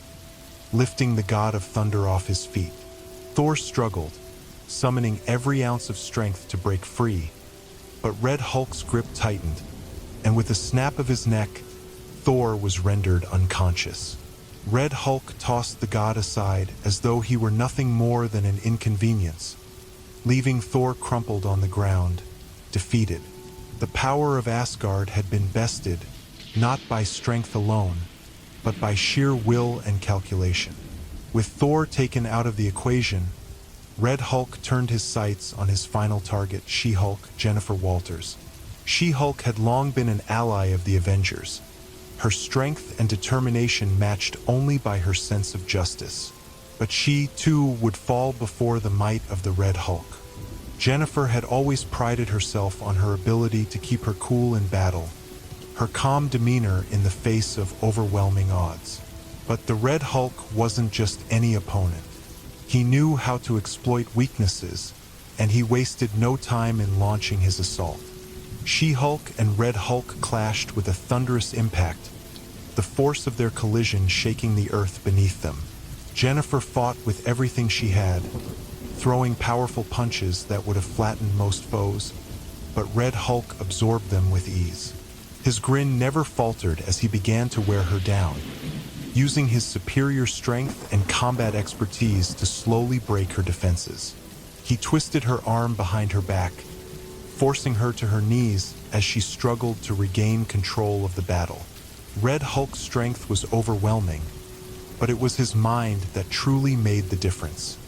S1: lifting the god of thunder off his feet. Thor struggled, summoning every ounce of strength to break free, but Red Hulk's grip tightened, and with a snap of his neck, Thor was rendered unconscious. Red Hulk tossed the god aside as though he were nothing more than an inconvenience, leaving Thor crumpled on the ground, defeated. The power of Asgard had been bested, not by strength alone, but by sheer will and calculation. With Thor taken out of the equation, Red Hulk turned his sights on his final target, She-Hulk, Jennifer Walters. She-Hulk had long been an ally of the Avengers, her strength and determination matched only by her sense of justice. But she, too, would fall before the might of the Red Hulk. Jennifer had always prided herself on her ability to keep her cool in battle, her calm demeanor in the face of overwhelming odds. But the Red Hulk wasn't just any opponent. He knew how to exploit weaknesses, and he wasted no time in launching his assault. She-Hulk and Red Hulk clashed with a thunderous impact, the force of their collision shaking the earth beneath them. Jennifer fought with everything she had, throwing powerful punches that would have flattened most foes, but Red Hulk absorbed them with ease. His grin never faltered as he began to wear her down, using his superior strength and combat expertise to slowly break her defenses. He twisted her arm behind her back, forcing her to her knees as she struggled to regain control of the battle. Red Hulk's strength was overwhelming, but it was his mind that truly made the difference.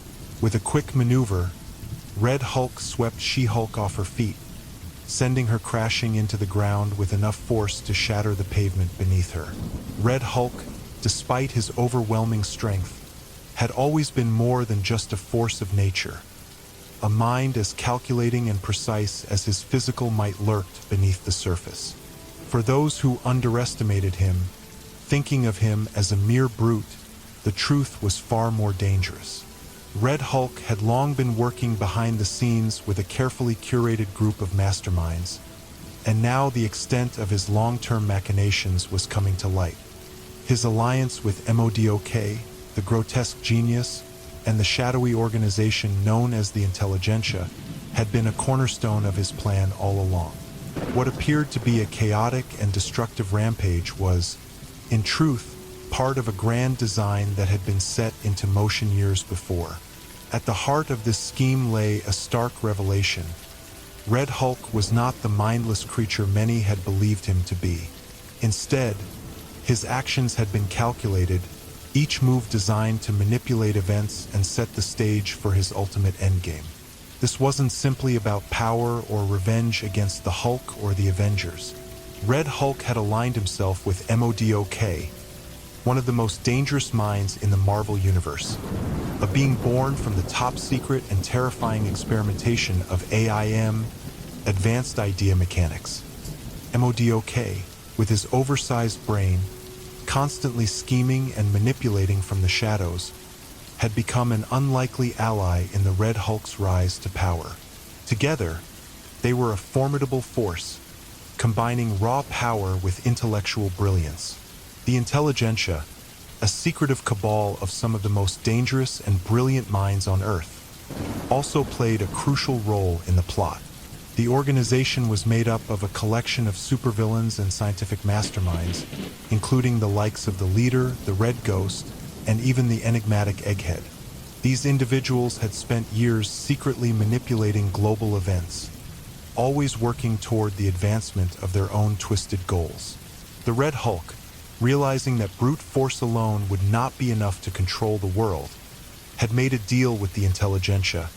S1: With a quick maneuver, Red Hulk swept She-Hulk off her feet, sending her crashing into the ground with enough force to shatter the pavement beneath her. Red Hulk, despite his overwhelming strength, had always been more than just a force of nature. A mind as calculating and precise as his physical might lurked beneath the surface. For those who underestimated him, thinking of him as a mere brute, the truth was far more dangerous. Red Hulk had long been working behind the scenes with a carefully curated group of masterminds, and now the extent of his long-term machinations was coming to light. His alliance with MODOK, the grotesque genius, and the shadowy organization known as the Intelligentsia had been a cornerstone of his plan all along. What appeared to be a chaotic and destructive rampage was, in truth, part of a grand design that had been set into motion years before. At the heart of this scheme lay a stark revelation. Red Hulk was not the mindless creature many had believed him to be. Instead, his actions had been calculated, each move designed to manipulate events and set the stage for his ultimate endgame. This wasn't simply about power or revenge against the Hulk or the Avengers. Red Hulk had aligned himself with MODOK, one of the most dangerous minds in the Marvel Universe, a being born from the top-secret and terrifying experimentation of AIM, Advanced Idea Mechanics. MODOK, with his oversized brain, constantly scheming and manipulating from the shadows, had become an unlikely ally in the Red Hulk's rise to power. Together, they were a formidable force, combining raw power with intellectual brilliance. The Intelligentsia, a secretive cabal of some of the most dangerous and brilliant minds on Earth, also played a crucial role in the plot. The organization was made up of a collection of supervillains and scientific masterminds, including the likes of the Leader, the Red Ghost, and even the enigmatic Egghead. These individuals had spent years secretly manipulating global events, always working toward the advancement of their own twisted goals. The Red Hulk, realizing that brute force alone would not be enough to control the world, had made a deal with the Intelligentsia,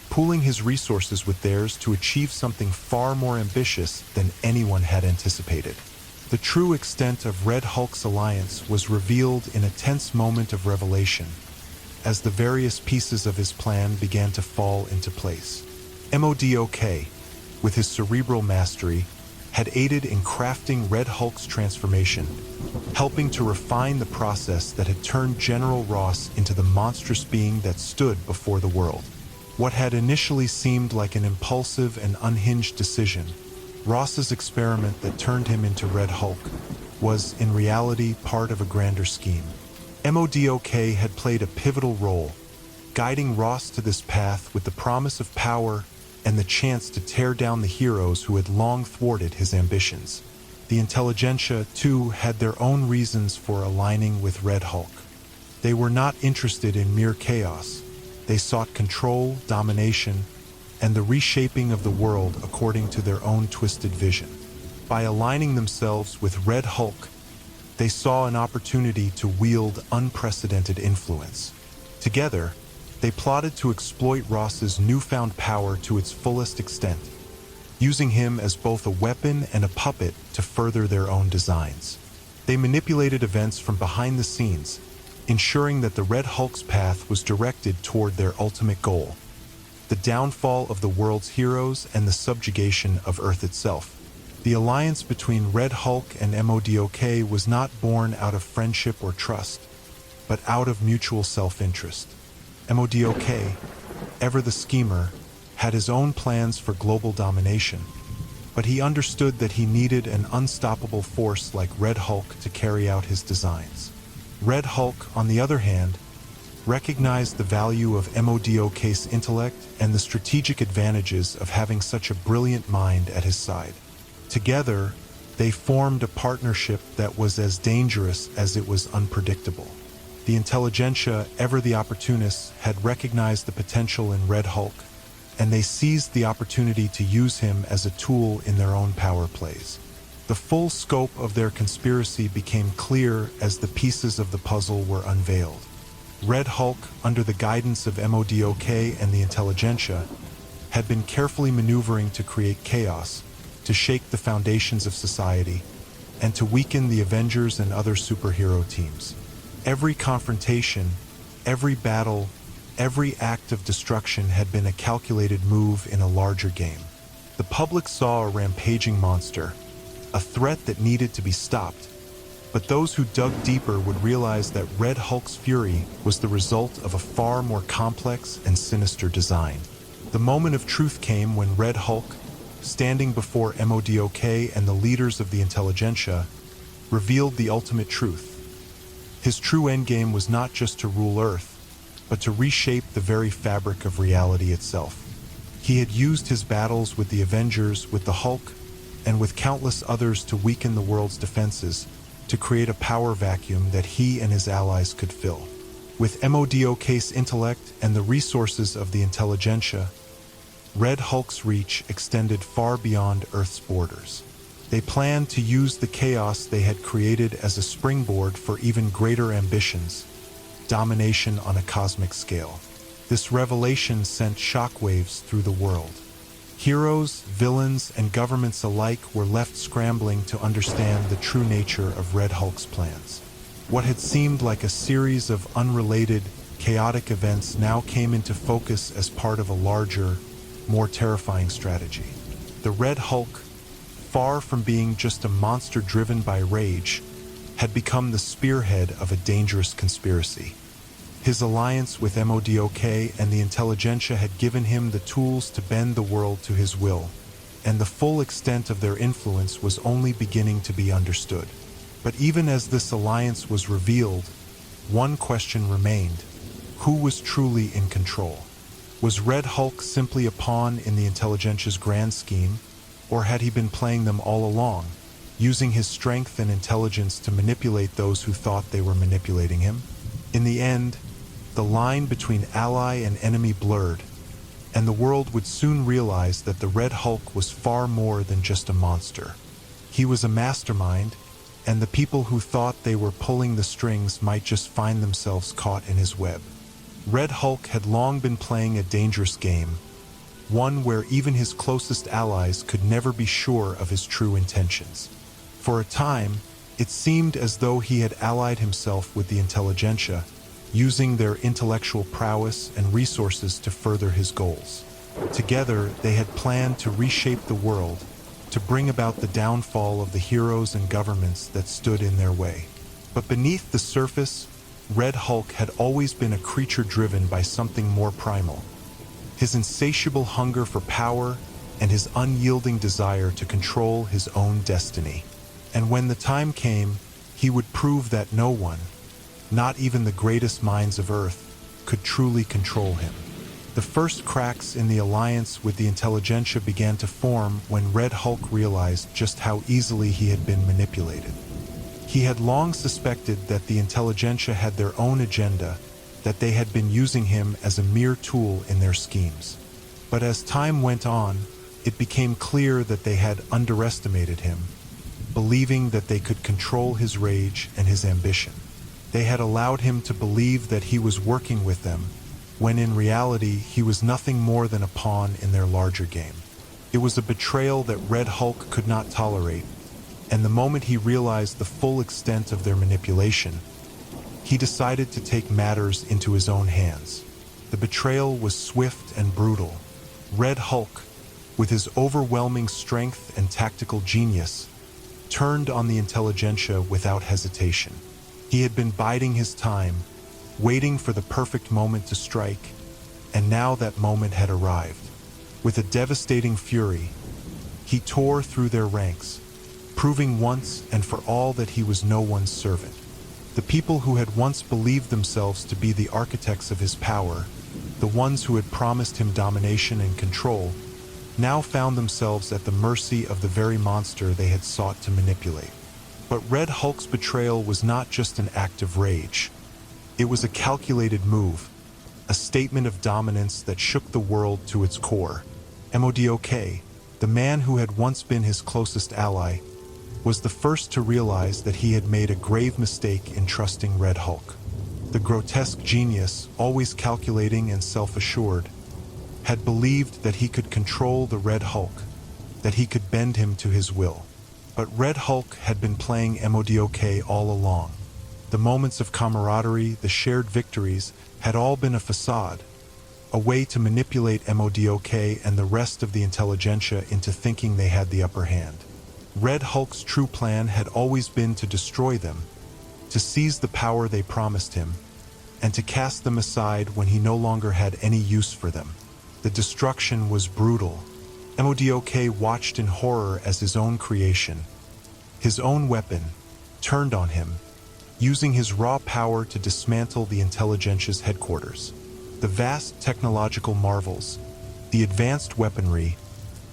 S1: pooling his resources with theirs to achieve something far more ambitious than anyone had anticipated. The true extent of Red Hulk's alliance was revealed in a tense moment of revelation, as the various pieces of his plan began to fall into place. MODOK, with his cerebral mastery, had aided in crafting Red Hulk's transformation, helping to refine the process that had turned General Ross into the monstrous being that stood before the world. What had initially seemed like an impulsive and unhinged decision, Ross's experiment that turned him into Red Hulk, was in reality part of a grander scheme. MODOK had played a pivotal role, guiding Ross to this path with the promise of power and the chance to tear down the heroes who had long thwarted his ambitions. The Intelligentsia, too, had their own reasons for aligning with Red Hulk. They were not interested in mere chaos. They sought control, domination, and the reshaping of the world according to their own twisted vision. By aligning themselves with Red Hulk, they saw an opportunity to wield unprecedented influence. Together, They plotted to exploit Ross's newfound power to its fullest extent, using him as both a weapon and a puppet to further their own designs. They manipulated events from behind the scenes, ensuring that the Red Hulk's path was directed toward their ultimate goal: the downfall of the world's heroes and the subjugation of Earth itself. The alliance between Red Hulk and MODOK was not born out of friendship or trust, but out of mutual self-interest. MODOK, ever the schemer, had his own plans for global domination, but he understood that he needed an unstoppable force like Red Hulk to carry out his designs. Red Hulk, on the other hand, recognized the value of MODOK's intellect and the strategic advantages of having such a brilliant mind at his side. Together, they formed a partnership that was as dangerous as it was unpredictable. The intelligentsia, ever the opportunists, had recognized the potential in Red Hulk, and they seized the opportunity to use him as a tool in their own power plays. The full scope of their conspiracy became clear as the pieces of the puzzle were unveiled. Red Hulk, under the guidance of MODOK and the intelligentsia, had been carefully maneuvering to create chaos, to shake the foundations of society, and to weaken the Avengers and other superhero teams. Every confrontation, every battle, every act of destruction had been a calculated move in a larger game. The public saw a rampaging monster, a threat that needed to be stopped, but those who dug deeper would realize that Red Hulk's fury was the result of a far more complex and sinister design. The moment of truth came when Red Hulk, standing before MODOK and the leaders of the intelligentsia, revealed the ultimate truth. His true endgame was not just to rule Earth, but to reshape the very fabric of reality itself. He had used his battles with the Avengers, with the Hulk, and with countless others to weaken the world's defenses, to create a power vacuum that he and his allies could fill. With MODOK's intellect and the resources of the intelligentsia, Red Hulk's reach extended far beyond Earth's borders. They planned to use the chaos they had created as a springboard for even greater ambitions: domination on a cosmic scale. This revelation sent shockwaves through the world. Heroes, villains, and governments alike were left scrambling to understand the true nature of Red Hulk's plans. What had seemed like a series of unrelated, chaotic events now came into focus as part of a larger, more terrifying strategy. The Red Hulk, far from being just a monster driven by rage, had become the spearhead of a dangerous conspiracy. His alliance with MODOK and the intelligentsia had given him the tools to bend the world to his will, and the full extent of their influence was only beginning to be understood. But even as this alliance was revealed, one question remained: who was truly in control? Was Red Hulk simply a pawn in the intelligentia's grand scheme, or had he been playing them all along, using his strength and intelligence to manipulate those who thought they were manipulating him? In the end, the line between ally and enemy blurred, and the world would soon realize that the Red Hulk was far more than just a monster. He was a mastermind, and the people who thought they were pulling the strings might just find themselves caught in his web. Red Hulk had long been playing a dangerous game, one where even his closest allies could never be sure of his true intentions. For a time, it seemed as though he had allied himself with the intelligentsia, using their intellectual prowess and resources to further his goals. Together, they had planned to reshape the world, to bring about the downfall of the heroes and governments that stood in their way. But beneath the surface, Red Hulk had always been a creature driven by something more primal: his insatiable hunger for power and his unyielding desire to control his own destiny. And when the time came, he would prove that no one, not even the greatest minds of Earth, could truly control him. The first cracks in the alliance with the intelligentsia began to form when Red Hulk realized just how easily he had been manipulated. He had long suspected that the intelligentsia had their own agenda, that they had been using him as a mere tool in their schemes. But as time went on, it became clear that they had underestimated him, believing that they could control his rage and his ambition. They had allowed him to believe that he was working with them, when in reality he was nothing more than a pawn in their larger game. It was a betrayal that Red Hulk could not tolerate, and the moment he realized the full extent of their manipulation, he decided to take matters into his own hands. The betrayal was swift and brutal. Red Hulk, with his overwhelming strength and tactical genius, turned on the intelligentsia without hesitation. He had been biding his time, waiting for the perfect moment to strike, and now that moment had arrived. With a devastating fury, he tore through their ranks, proving once and for all that he was no one's servant. The people who had once believed themselves to be the architects of his power, the ones who had promised him domination and control, now found themselves at the mercy of the very monster they had sought to manipulate. But Red Hulk's betrayal was not just an act of rage. It was a calculated move, a statement of dominance that shook the world to its core. MODOK, the man who had once been his closest ally, was the first to realize that he had made a grave mistake in trusting Red Hulk. The grotesque genius, always calculating and self-assured, had believed that he could control the Red Hulk, that he could bend him to his will. But Red Hulk had been playing MODOK all along. The moments of camaraderie, the shared victories, had all been a facade, a way to manipulate MODOK and the rest of the intelligentsia into thinking they had the upper hand. Red Hulk's true plan had always been to destroy them, to seize the power they promised him, and to cast them aside when he no longer had any use for them. The destruction was brutal. MODOK watched in horror as his own creation, his own weapon, turned on him, using his raw power to dismantle the intelligentia's headquarters. The vast technological marvels, the advanced weaponry,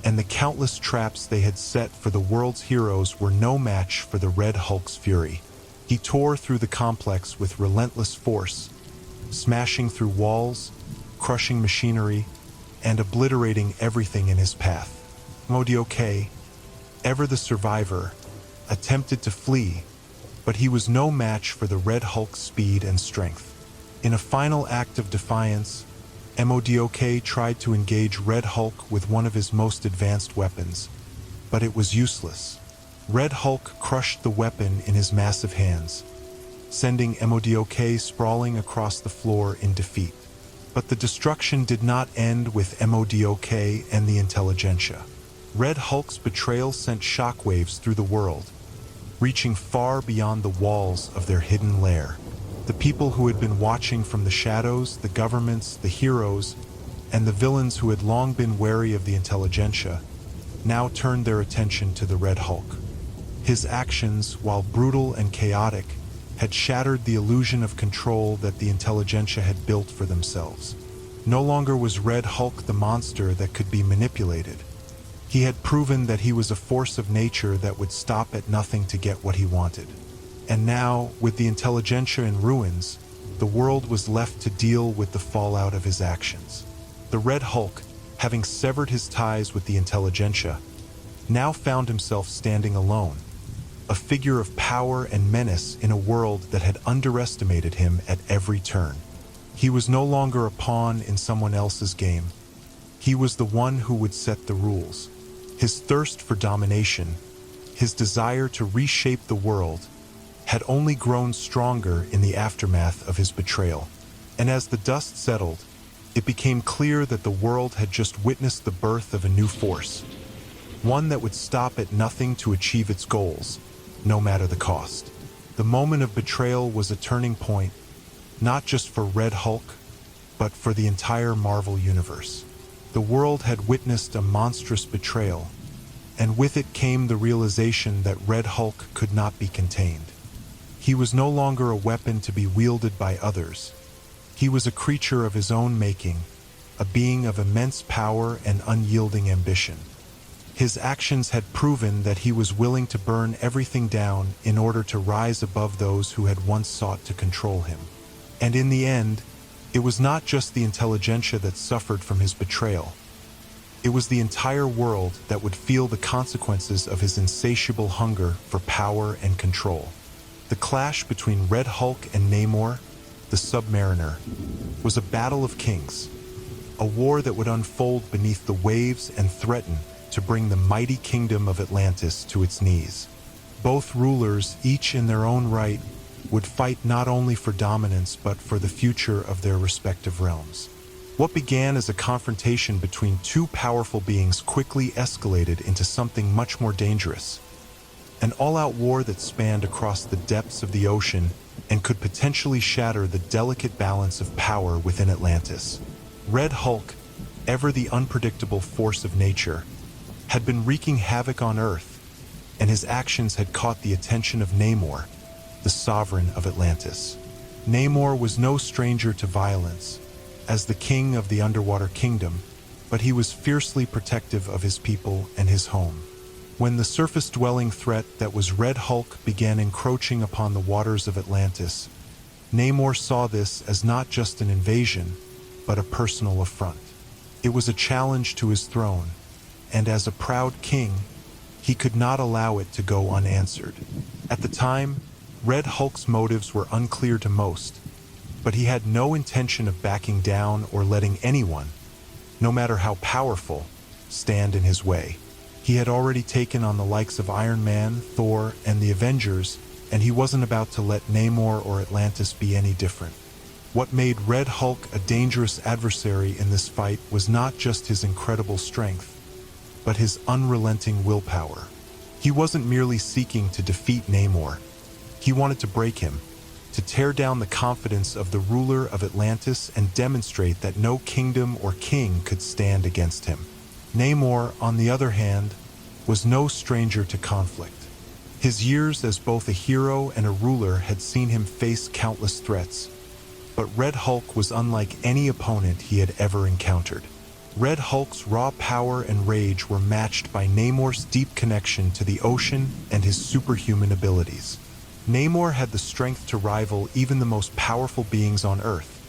S1: and the countless traps they had set for the world's heroes were no match for the Red Hulk's fury. He tore through the complex with relentless force, smashing through walls, crushing machinery, and obliterating everything in his path. MODOK, ever the survivor, attempted to flee, but he was no match for the Red Hulk's speed and strength. In a final act of defiance, MODOK tried to engage Red Hulk with one of his most advanced weapons, but it was useless. Red Hulk crushed the weapon in his massive hands, sending MODOK sprawling across the floor in defeat. But the destruction did not end with MODOK and the intelligentsia. Red Hulk's betrayal sent shockwaves through the world, reaching far beyond the walls of their hidden lair. The people who had been watching from the shadows, the governments, the heroes, and the villains who had long been wary of the intelligentsia, now turned their attention to the Red Hulk. His actions, while brutal and chaotic, had shattered the illusion of control that the intelligentsia had built for themselves. No longer was Red Hulk the monster that could be manipulated. He had proven that he was a force of nature that would stop at nothing to get what he wanted. And now, with the intelligentsia in ruins, the world was left to deal with the fallout of his actions. The Red Hulk, having severed his ties with the intelligentsia, now found himself standing alone, a figure of power and menace in a world that had underestimated him at every turn. He was no longer a pawn in someone else's game. He was the one who would set the rules. His thirst for domination, his desire to reshape the world, had only grown stronger in the aftermath of his betrayal. And as the dust settled, it became clear that the world had just witnessed the birth of a new force, one that would stop at nothing to achieve its goals, no matter the cost. The moment of betrayal was a turning point, not just for Red Hulk, but for the entire Marvel Universe. The world had witnessed a monstrous betrayal, and with it came the realization that Red Hulk could not be contained. He was no longer a weapon to be wielded by others. He was a creature of his own making, a being of immense power and unyielding ambition. His actions had proven that he was willing to burn everything down in order to rise above those who had once sought to control him. And in the end, it was not just the intelligentsia that suffered from his betrayal. It was the entire world that would feel the consequences of his insatiable hunger for power and control. The clash between Red Hulk and Namor, the Submariner, was a battle of kings, a war that would unfold beneath the waves and threaten to bring the mighty kingdom of Atlantis to its knees. Both rulers, each in their own right, would fight not only for dominance but for the future of their respective realms. What began as a confrontation between two powerful beings quickly escalated into something much more dangerous. An all-out war that spanned across the depths of the ocean and could potentially shatter the delicate balance of power within Atlantis. Red Hulk, ever the unpredictable force of nature, had been wreaking havoc on Earth, and his actions had caught the attention of Namor, the sovereign of Atlantis. Namor was no stranger to violence, as the king of the underwater kingdom, but he was fiercely protective of his people and his home. When the surface-dwelling threat that was Red Hulk began encroaching upon the waters of Atlantis, Namor saw this as not just an invasion, but a personal affront. It was a challenge to his throne, and as a proud king, he could not allow it to go unanswered. At the time, Red Hulk's motives were unclear to most, but he had no intention of backing down or letting anyone, no matter how powerful, stand in his way. He had already taken on the likes of Iron Man, Thor, and the Avengers, and he wasn't about to let Namor or Atlantis be any different. What made Red Hulk a dangerous adversary in this fight was not just his incredible strength, but his unrelenting willpower. He wasn't merely seeking to defeat Namor. He wanted to break him, to tear down the confidence of the ruler of Atlantis and demonstrate that no kingdom or king could stand against him. Namor, on the other hand, was no stranger to conflict. His years as both a hero and a ruler had seen him face countless threats, but Red Hulk was unlike any opponent he had ever encountered. Red Hulk's raw power and rage were matched by Namor's deep connection to the ocean and his superhuman abilities. Namor had the strength to rival even the most powerful beings on Earth,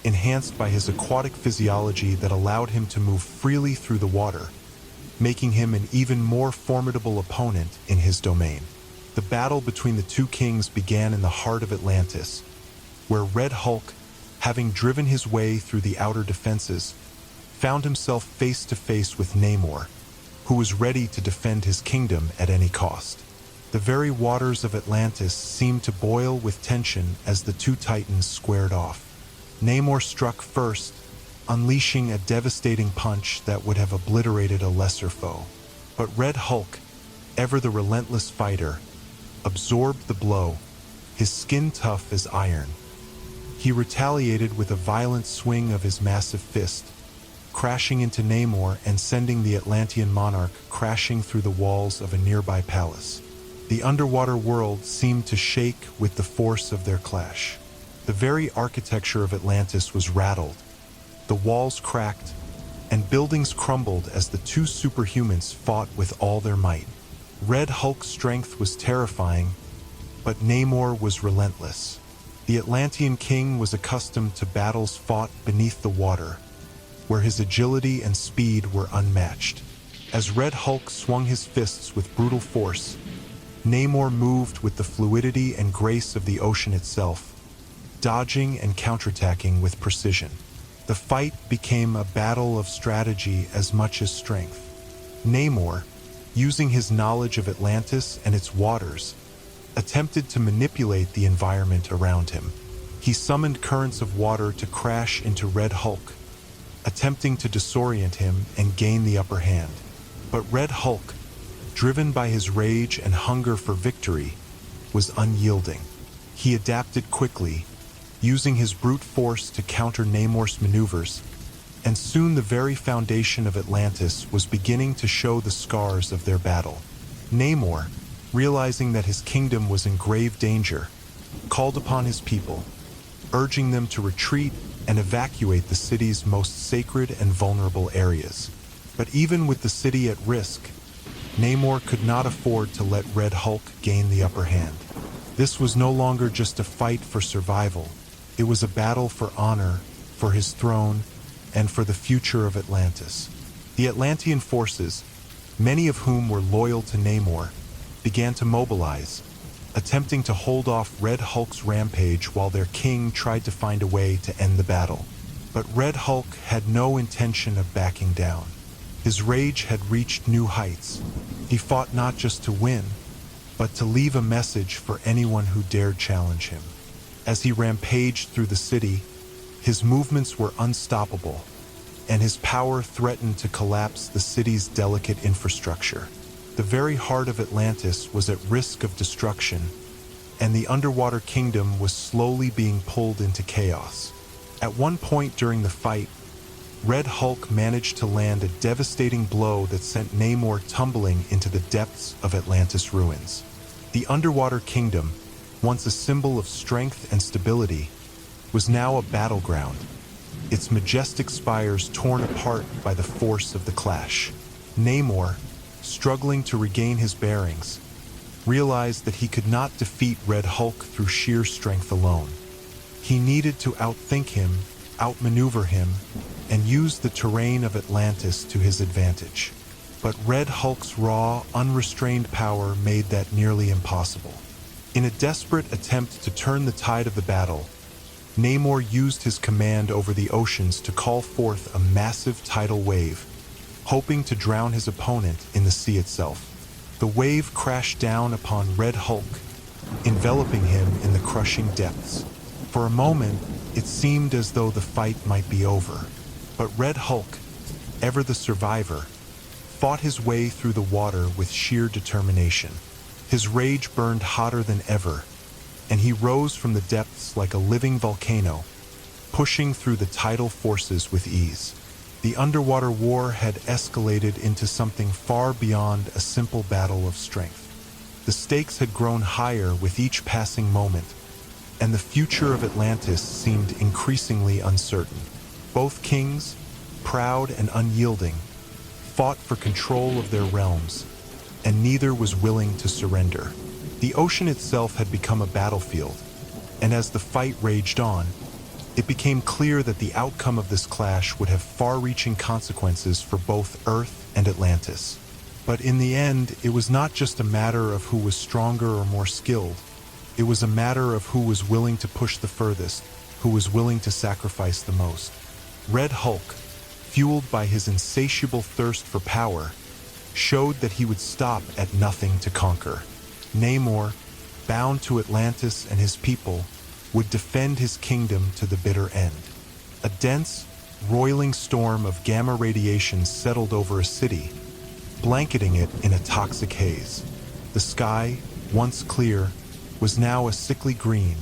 S1: enhanced by his aquatic physiology that allowed him to move freely through the water, making him an even more formidable opponent in his domain. The battle between the two kings began in the heart of Atlantis, where Red Hulk, having driven his way through the outer defenses, found himself face to face with Namor, who was ready to defend his kingdom at any cost. The very waters of Atlantis seemed to boil with tension as the two titans squared off. Namor struck first, unleashing a devastating punch that would have obliterated a lesser foe. But Red Hulk, ever the relentless fighter, absorbed the blow, his skin tough as iron. He retaliated with a violent swing of his massive fist, crashing into Namor and sending the Atlantean monarch crashing through the walls of a nearby palace. The underwater world seemed to shake with the force of their clash. The very architecture of Atlantis was rattled. The walls cracked, and buildings crumbled as the two superhumans fought with all their might. Red Hulk's strength was terrifying, but Namor was relentless. The Atlantean king was accustomed to battles fought beneath the water, where his agility and speed were unmatched. As Red Hulk swung his fists with brutal force, Namor moved with the fluidity and grace of the ocean itself, dodging and counterattacking with precision. The fight became a battle of strategy as much as strength. Namor, using his knowledge of Atlantis and its waters, attempted to manipulate the environment around him. He summoned currents of water to crash into Red Hulk, attempting to disorient him and gain the upper hand. But Red Hulk, driven by his rage and hunger for victory, was unyielding. He adapted quickly, using his brute force to counter Namor's maneuvers, and soon the very foundation of Atlantis was beginning to show the scars of their battle. Namor, realizing that his kingdom was in grave danger, called upon his people, urging them to retreat and evacuate the city's most sacred and vulnerable areas. But even with the city at risk, Namor could not afford to let Red Hulk gain the upper hand. This was no longer just a fight for survival. It was a battle for honor, for his throne, and for the future of Atlantis. The Atlantean forces, many of whom were loyal to Namor, began to mobilize, attempting to hold off Red Hulk's rampage while their king tried to find a way to end the battle. But Red Hulk had no intention of backing down. His rage had reached new heights. He fought not just to win, but to leave a message for anyone who dared challenge him. As he rampaged through the city, his movements were unstoppable, and his power threatened to collapse the city's delicate infrastructure. The very heart of Atlantis was at risk of destruction, and the underwater kingdom was slowly being pulled into chaos. At one point during the fight, Red Hulk managed to land a devastating blow that sent Namor tumbling into the depths of Atlantis ruins. The underwater kingdom, once a symbol of strength and stability, was now a battleground, its majestic spires torn apart by the force of the clash. Namor, struggling to regain his bearings, realized that he could not defeat Red Hulk through sheer strength alone. He needed to outthink him, outmaneuver him, and use the terrain of Atlantis to his advantage. But Red Hulk's raw, unrestrained power made that nearly impossible. In a desperate attempt to turn the tide of the battle, Namor used his command over the oceans to call forth a massive tidal wave, hoping to drown his opponent in the sea itself. The wave crashed down upon Red Hulk, enveloping him in the crushing depths. For a moment, it seemed as though the fight might be over. But Red Hulk, ever the survivor, fought his way through the water with sheer determination. His rage burned hotter than ever, and he rose from the depths like a living volcano, pushing through the tidal forces with ease. The underwater war had escalated into something far beyond a simple battle of strength. The stakes had grown higher with each passing moment, and the future of Atlantis seemed increasingly uncertain. Both kings, proud and unyielding, fought for control of their realms, and neither was willing to surrender. The ocean itself had become a battlefield, and as the fight raged on, it became clear that the outcome of this clash would have far-reaching consequences for both Earth and Atlantis. But in the end, it was not just a matter of who was stronger or more skilled. It was a matter of who was willing to push the furthest, who was willing to sacrifice the most. Red Hulk, fueled by his insatiable thirst for power, showed that he would stop at nothing to conquer. Namor, bound to Atlantis and his people, would defend his kingdom to the bitter end. A dense, roiling storm of gamma radiation settled over a city, blanketing it in a toxic haze. The sky, once clear, was now a sickly green,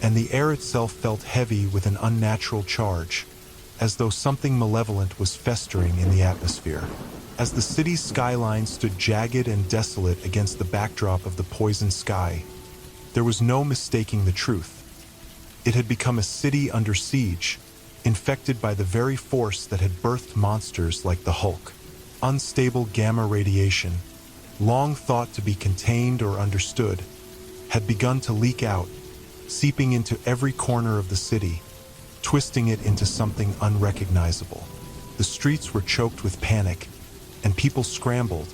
S1: and the air itself felt heavy with an unnatural charge, as though something malevolent was festering in the atmosphere. As the city's skyline stood jagged and desolate against the backdrop of the poisoned sky, there was no mistaking the truth. It had become a city under siege, infected by the very force that had birthed monsters like the Hulk. Unstable gamma radiation, long thought to be contained or understood, had begun to leak out, seeping into every corner of the city, twisting it into something unrecognizable. The streets were choked with panic, and people scrambled,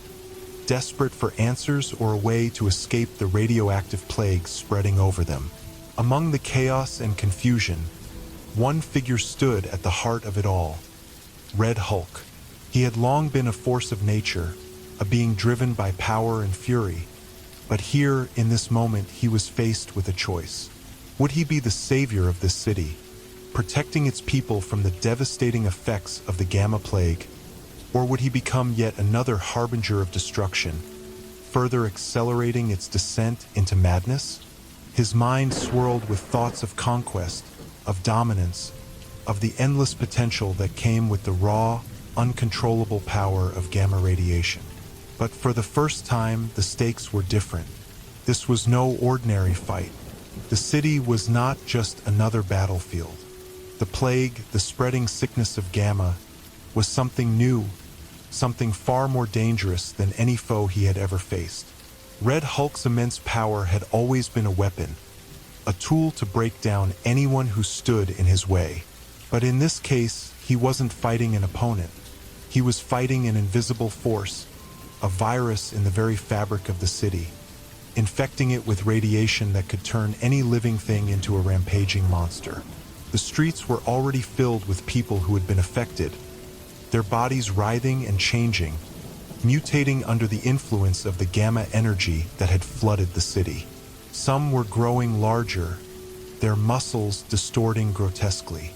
S1: desperate for answers or a way to escape the radioactive plague spreading over them. Among the chaos and confusion, one figure stood at the heart of it all: Red Hulk. He had long been a force of nature, a being driven by power and fury, but here, in this moment, he was faced with a choice. Would he be the savior of this city, protecting its people from the devastating effects of the Gamma Plague, or would he become yet another harbinger of destruction, further accelerating its descent into madness? His mind swirled with thoughts of conquest, of dominance, of the endless potential that came with the raw, uncontrollable power of gamma radiation. But for the first time, the stakes were different. This was no ordinary fight. The city was not just another battlefield. The plague, the spreading sickness of gamma, was something new, something far more dangerous than any foe he had ever faced. Red Hulk's immense power had always been a weapon, a tool to break down anyone who stood in his way. But in this case, he wasn't fighting an opponent. He was fighting an invisible force, a virus in the very fabric of the city. infecting it with radiation that could turn any living thing into a rampaging monster. The streets were already filled with people who had been affected, their bodies writhing and changing, mutating under the influence of the gamma energy that had flooded the city. Some were growing larger, their muscles distorting grotesquely.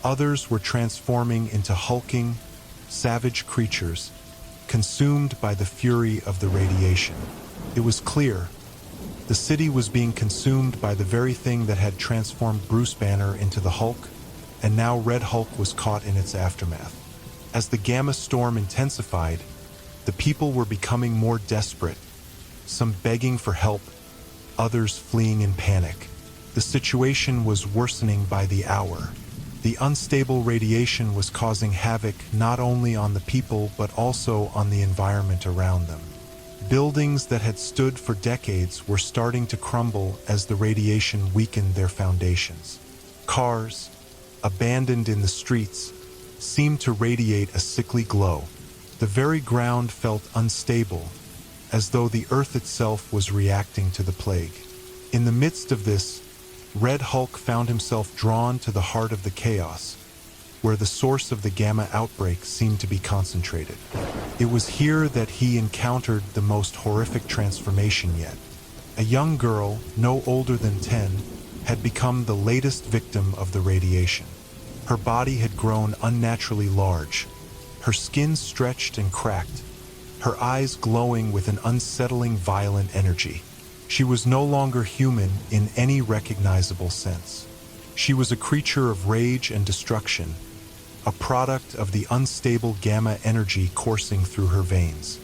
S1: Others were transforming into hulking, savage creatures, consumed by the fury of the radiation. It was clear. The city was being consumed by the very thing that had transformed Bruce Banner into the Hulk, and now Red Hulk was caught in its aftermath. As the gamma storm intensified, the people were becoming more desperate, some begging for help, others fleeing in panic. The situation was worsening by the hour. The unstable radiation was causing havoc not only on the people but also on the environment around them. Buildings that had stood for decades were starting to crumble as the radiation weakened their foundations. Cars, abandoned in the streets, seemed to radiate a sickly glow. The very ground felt unstable, as though the earth itself was reacting to the plague. In the midst of this, Red Hulk found himself drawn to the heart of the chaos, where the source of the gamma outbreak seemed to be concentrated. It was here that he encountered the most horrific transformation yet. A young girl, no older than 10, had become the latest victim of the radiation. Her body had grown unnaturally large, her skin stretched and cracked, her eyes glowing with an unsettling violent energy. She was no longer human in any recognizable sense. She was a creature of rage and destruction, a product of the unstable gamma energy coursing through her veins.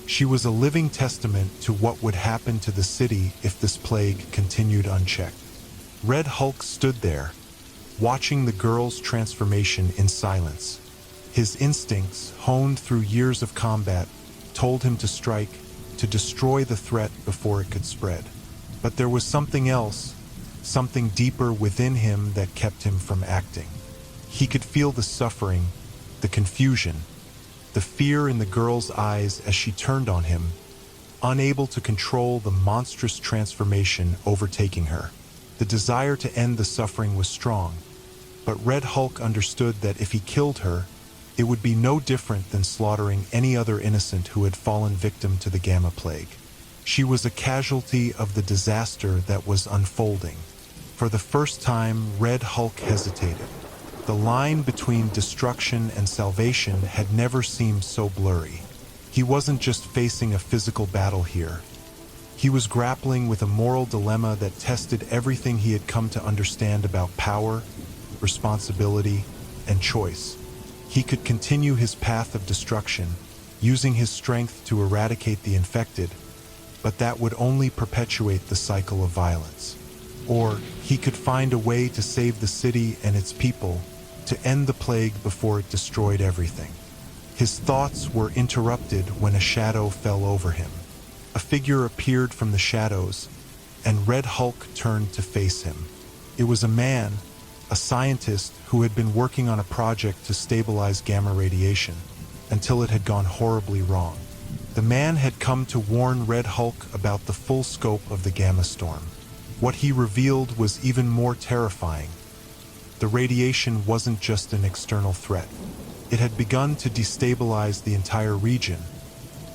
S1: She was a living testament to what would happen to the city if this plague continued unchecked. Red Hulk stood there, watching the girl's transformation in silence. His instincts, honed through years of combat, told him to strike, to destroy the threat before it could spread. But there was something else, something deeper within him that kept him from acting. He could feel the suffering, the confusion, the fear in the girl's eyes as she turned on him, unable to control the monstrous transformation overtaking her. The desire to end the suffering was strong, but Red Hulk understood that if he killed her, it would be no different than slaughtering any other innocent who had fallen victim to the gamma plague. She was a casualty of the disaster that was unfolding. For the first time, Red Hulk hesitated. The line between destruction and salvation had never seemed so blurry. He wasn't just facing a physical battle here. He was grappling with a moral dilemma that tested everything he had come to understand about power, responsibility, and choice. He could continue his path of destruction, using his strength to eradicate the infected, but that would only perpetuate the cycle of violence. Or he could find a way to save the city and its people, to end the plague before it destroyed everything. His thoughts were interrupted when a shadow fell over him. A figure appeared from the shadows, and Red Hulk turned to face him. It was a man, a scientist who had been working on a project to stabilize gamma radiation, until it had gone horribly wrong. The man had come to warn Red Hulk about the full scope of the gamma storm. What he revealed was even more terrifying. The radiation wasn't just an external threat. It had begun to destabilize the entire region,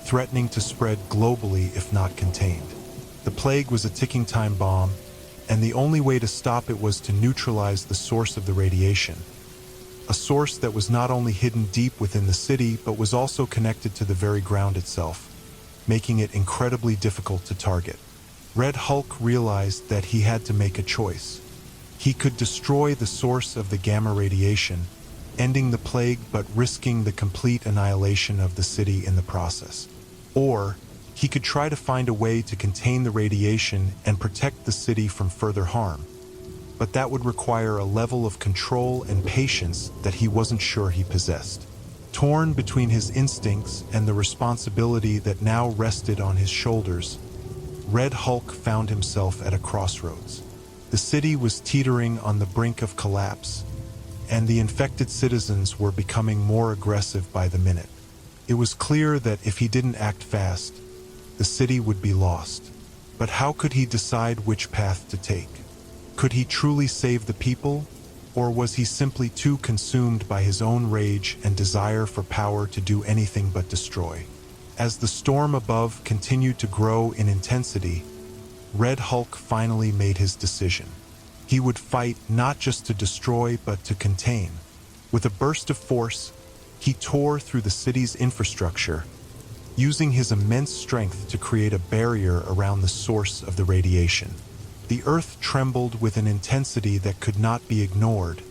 S1: threatening to spread globally if not contained. The plague was a ticking time bomb, and the only way to stop it was to neutralize the source of the radiation. A source that was not only hidden deep within the city, but was also connected to the very ground itself, making it incredibly difficult to target. Red Hulk realized that he had to make a choice. He could destroy the source of the gamma radiation, ending the plague but risking the complete annihilation of the city in the process. Or he could try to find a way to contain the radiation and protect the city from further harm. But that would require a level of control and patience that he wasn't sure he possessed. Torn between his instincts and the responsibility that now rested on his shoulders, Red Hulk found himself at a crossroads. The city was teetering on the brink of collapse, and the infected citizens were becoming more aggressive by the minute. It was clear that if he didn't act fast, the city would be lost. But how could he decide which path to take? Could he truly save the people, or was he simply too consumed by his own rage and desire for power to do anything but destroy? As the storm above continued to grow in intensity, Red Hulk finally made his decision. He would fight not just to destroy but to contain. With a burst of force, he tore through the city's infrastructure, using his immense strength to create a barrier around the source of the radiation. The earth trembled with an intensity that could not be ignored,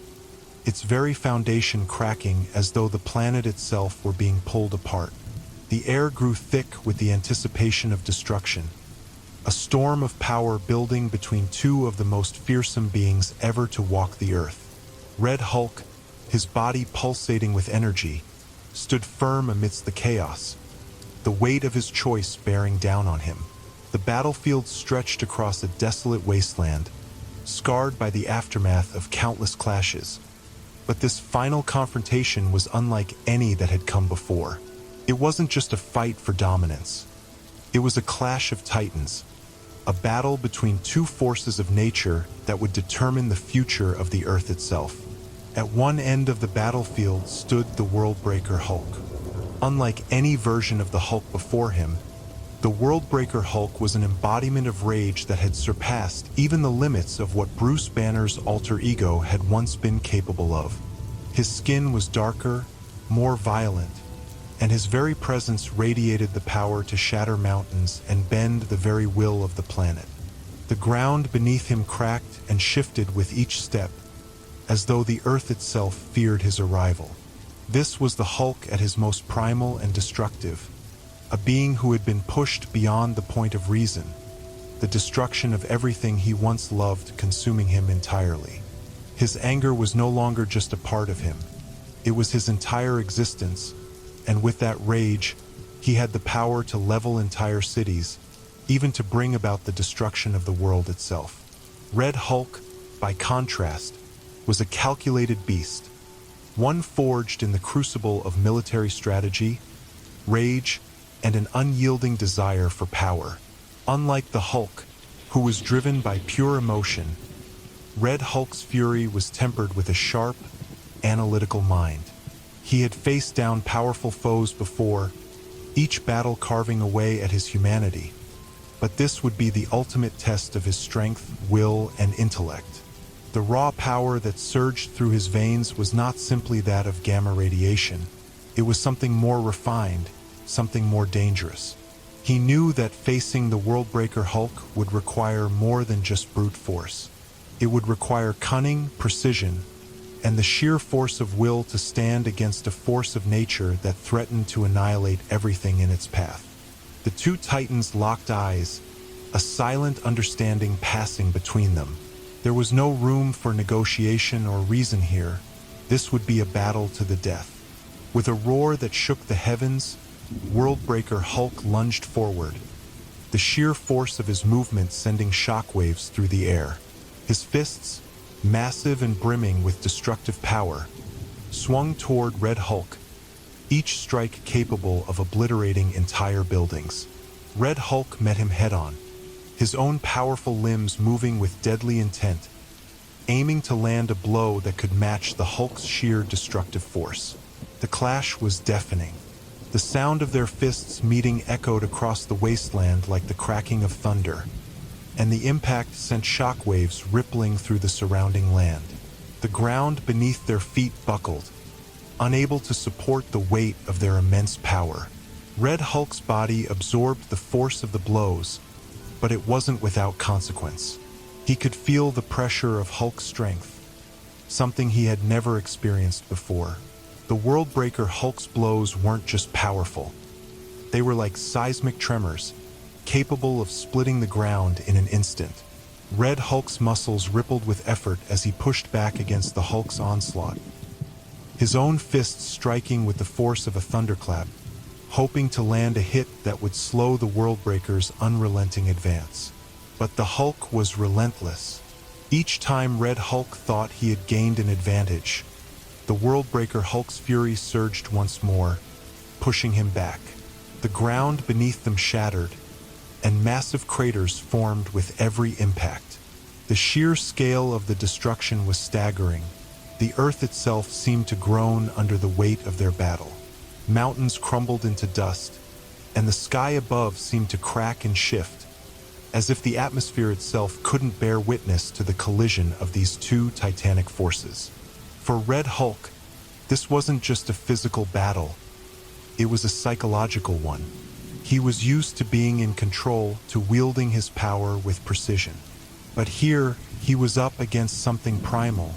S1: its very foundation cracking as though the planet itself were being pulled apart. The air grew thick with the anticipation of destruction, a storm of power building between two of the most fearsome beings ever to walk the earth. Red Hulk, his body pulsating with energy, stood firm amidst the chaos, the weight of his choice bearing down on him. The battlefield stretched across a desolate wasteland, scarred by the aftermath of countless clashes. But this final confrontation was unlike any that had come before. It wasn't just a fight for dominance. It was a clash of titans, a battle between two forces of nature that would determine the future of the Earth itself. At one end of the battlefield stood the Worldbreaker Hulk. Unlike any version of the Hulk before him, the Worldbreaker Hulk was an embodiment of rage that had surpassed even the limits of what Bruce Banner's alter ego had once been capable of. His skin was darker, more violent, and his very presence radiated the power to shatter mountains and bend the very will of the planet. The ground beneath him cracked and shifted with each step, as though the earth itself feared his arrival. This was the Hulk at his most primal and destructive, a being who had been pushed beyond the point of reason, the destruction of everything he once loved consuming him entirely. His anger was no longer just a part of him, it was his entire existence, and with that rage, he had the power to level entire cities, even to bring about the destruction of the world itself. Red Hulk, by contrast, was a calculated beast, one forged in the crucible of military strategy, rage, and an unyielding desire for power. Unlike the Hulk, who was driven by pure emotion, Red Hulk's fury was tempered with a sharp, analytical mind. He had faced down powerful foes before, each battle carving away at his humanity. But this would be the ultimate test of his strength, will, and intellect. The raw power that surged through his veins was not simply that of gamma radiation. It was something more refined, something more dangerous. He knew that facing the Worldbreaker Hulk would require more than just brute force. It would require cunning, precision, and the sheer force of will to stand against a force of nature that threatened to annihilate everything in its path. The two titans locked eyes, a silent understanding passing between them. There was no room for negotiation or reason here. This would be a battle to the death. With a roar that shook the heavens, Worldbreaker Hulk lunged forward, the sheer force of his movement sending shockwaves through the air. His fists, massive and brimming with destructive power, swung toward Red Hulk, each strike capable of obliterating entire buildings. Red Hulk met him head-on, his own powerful limbs moving with deadly intent, aiming to land a blow that could match the Hulk's sheer destructive force. The clash was deafening. The sound of their fists meeting echoed across the wasteland like the cracking of thunder, and the impact sent shockwaves rippling through the surrounding land. The ground beneath their feet buckled, unable to support the weight of their immense power. Red Hulk's body absorbed the force of the blows, but it wasn't without consequence. He could feel the pressure of Hulk's strength, something he had never experienced before. The Worldbreaker Hulk's blows weren't just powerful. They were like seismic tremors, capable of splitting the ground in an instant. Red Hulk's muscles rippled with effort as he pushed back against the Hulk's onslaught, his own fists striking with the force of a thunderclap, hoping to land a hit that would slow the Worldbreaker's unrelenting advance. But the Hulk was relentless. Each time Red Hulk thought he had gained an advantage, the Worldbreaker Hulk's fury surged once more, pushing him back. The ground beneath them shattered, and massive craters formed with every impact. The sheer scale of the destruction was staggering. The earth itself seemed to groan under the weight of their battle. Mountains crumbled into dust, and the sky above seemed to crack and shift, as if the atmosphere itself couldn't bear witness to the collision of these two titanic forces. For Red Hulk, this wasn't just a physical battle, it was a psychological one. He was used to being in control, to wielding his power with precision. But here, he was up against something primal,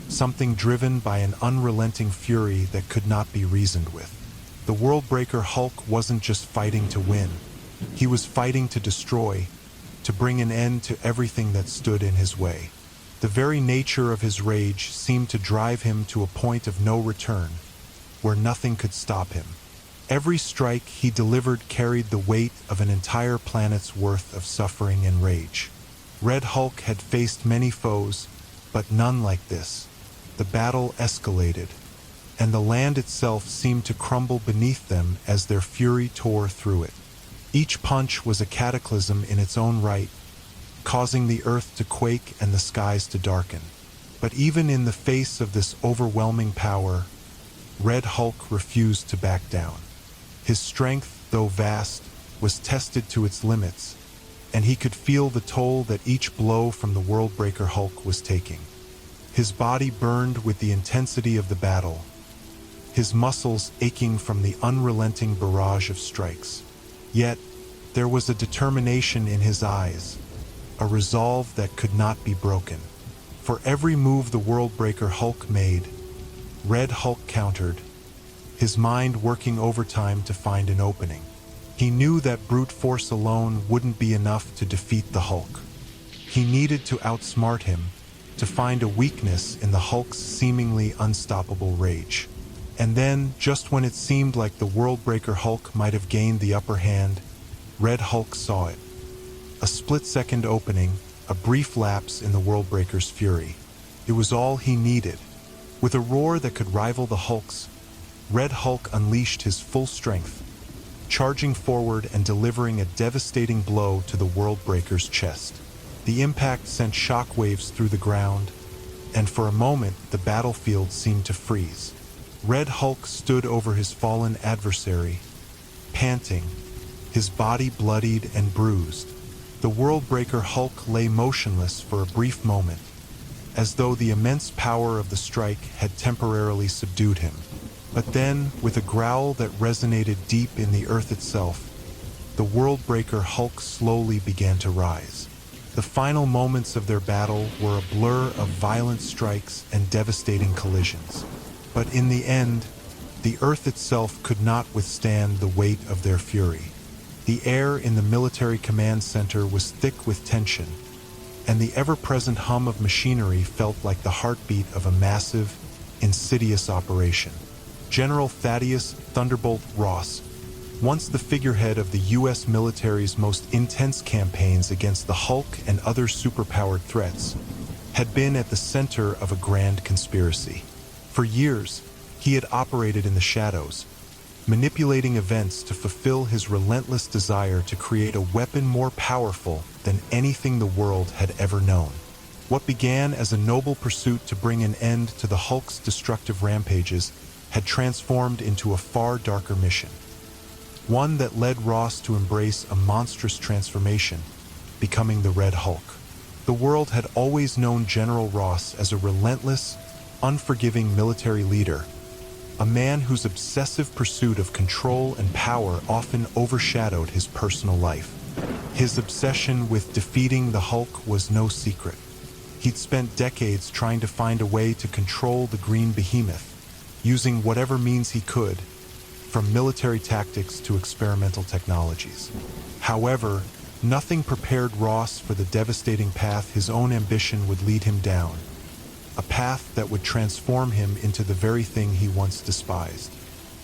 S1: something driven by an unrelenting fury that could not be reasoned with. The Worldbreaker Hulk wasn't just fighting to win. He was fighting to destroy, to bring an end to everything that stood in his way. The very nature of his rage seemed to drive him to a point of no return, where nothing could stop him. Every strike he delivered carried the weight of an entire planet's worth of suffering and rage. Red Hulk had faced many foes, but none like this. The battle escalated, and the land itself seemed to crumble beneath them as their fury tore through it. Each punch was a cataclysm in its own right, causing the earth to quake and the skies to darken. But even in the face of this overwhelming power, Red Hulk refused to back down. His strength, though vast, was tested to its limits, and he could feel the toll that each blow from the Worldbreaker Hulk was taking. His body burned with the intensity of the battle, his muscles aching from the unrelenting barrage of strikes. Yet, there was a determination in his eyes, a resolve that could not be broken. For every move the Worldbreaker Hulk made, Red Hulk countered, his mind working overtime to find an opening. He knew that brute force alone wouldn't be enough to defeat the Hulk. He needed to outsmart him, to find a weakness in the Hulk's seemingly unstoppable rage. And then, just when it seemed like the Worldbreaker Hulk might have gained the upper hand, Red Hulk saw it. A split-second opening, a brief lapse in the Worldbreaker's fury. It was all he needed. With a roar that could rival the Hulk's, Red Hulk unleashed his full strength, charging forward and delivering a devastating blow to the Worldbreaker's chest. The impact sent shockwaves through the ground, and for a moment the battlefield seemed to freeze. Red Hulk stood over his fallen adversary, panting, his body bloodied and bruised. The Worldbreaker Hulk lay motionless for a brief moment, as though the immense power of the strike had temporarily subdued him. But then, with a growl that resonated deep in the earth itself, the Worldbreaker Hulk slowly began to rise. The final moments of their battle were a blur of violent strikes and devastating collisions. But in the end, the earth itself could not withstand the weight of their fury. The air in the military command center was thick with tension, and the ever-present hum of machinery felt like the heartbeat of a massive, insidious operation. General Thaddeus "Thunderbolt" Ross, once the figurehead of the U.S. military's most intense campaigns against the Hulk and other superpowered threats, had been at the center of a grand conspiracy. For years, he had operated in the shadows, manipulating events to fulfill his relentless desire to create a weapon more powerful than anything the world had ever known. What began as a noble pursuit to bring an end to the Hulk's destructive rampages had transformed into a far darker mission. One that led Ross to embrace a monstrous transformation, becoming the Red Hulk. The world had always known General Ross as a relentless, unforgiving military leader, a man whose obsessive pursuit of control and power often overshadowed his personal life. His obsession with defeating the Hulk was no secret. He'd spent decades trying to find a way to control the green behemoth, using whatever means he could, from military tactics to experimental technologies. However, nothing prepared Ross for the devastating path his own ambition would lead him down, a path that would transform him into the very thing he once despised.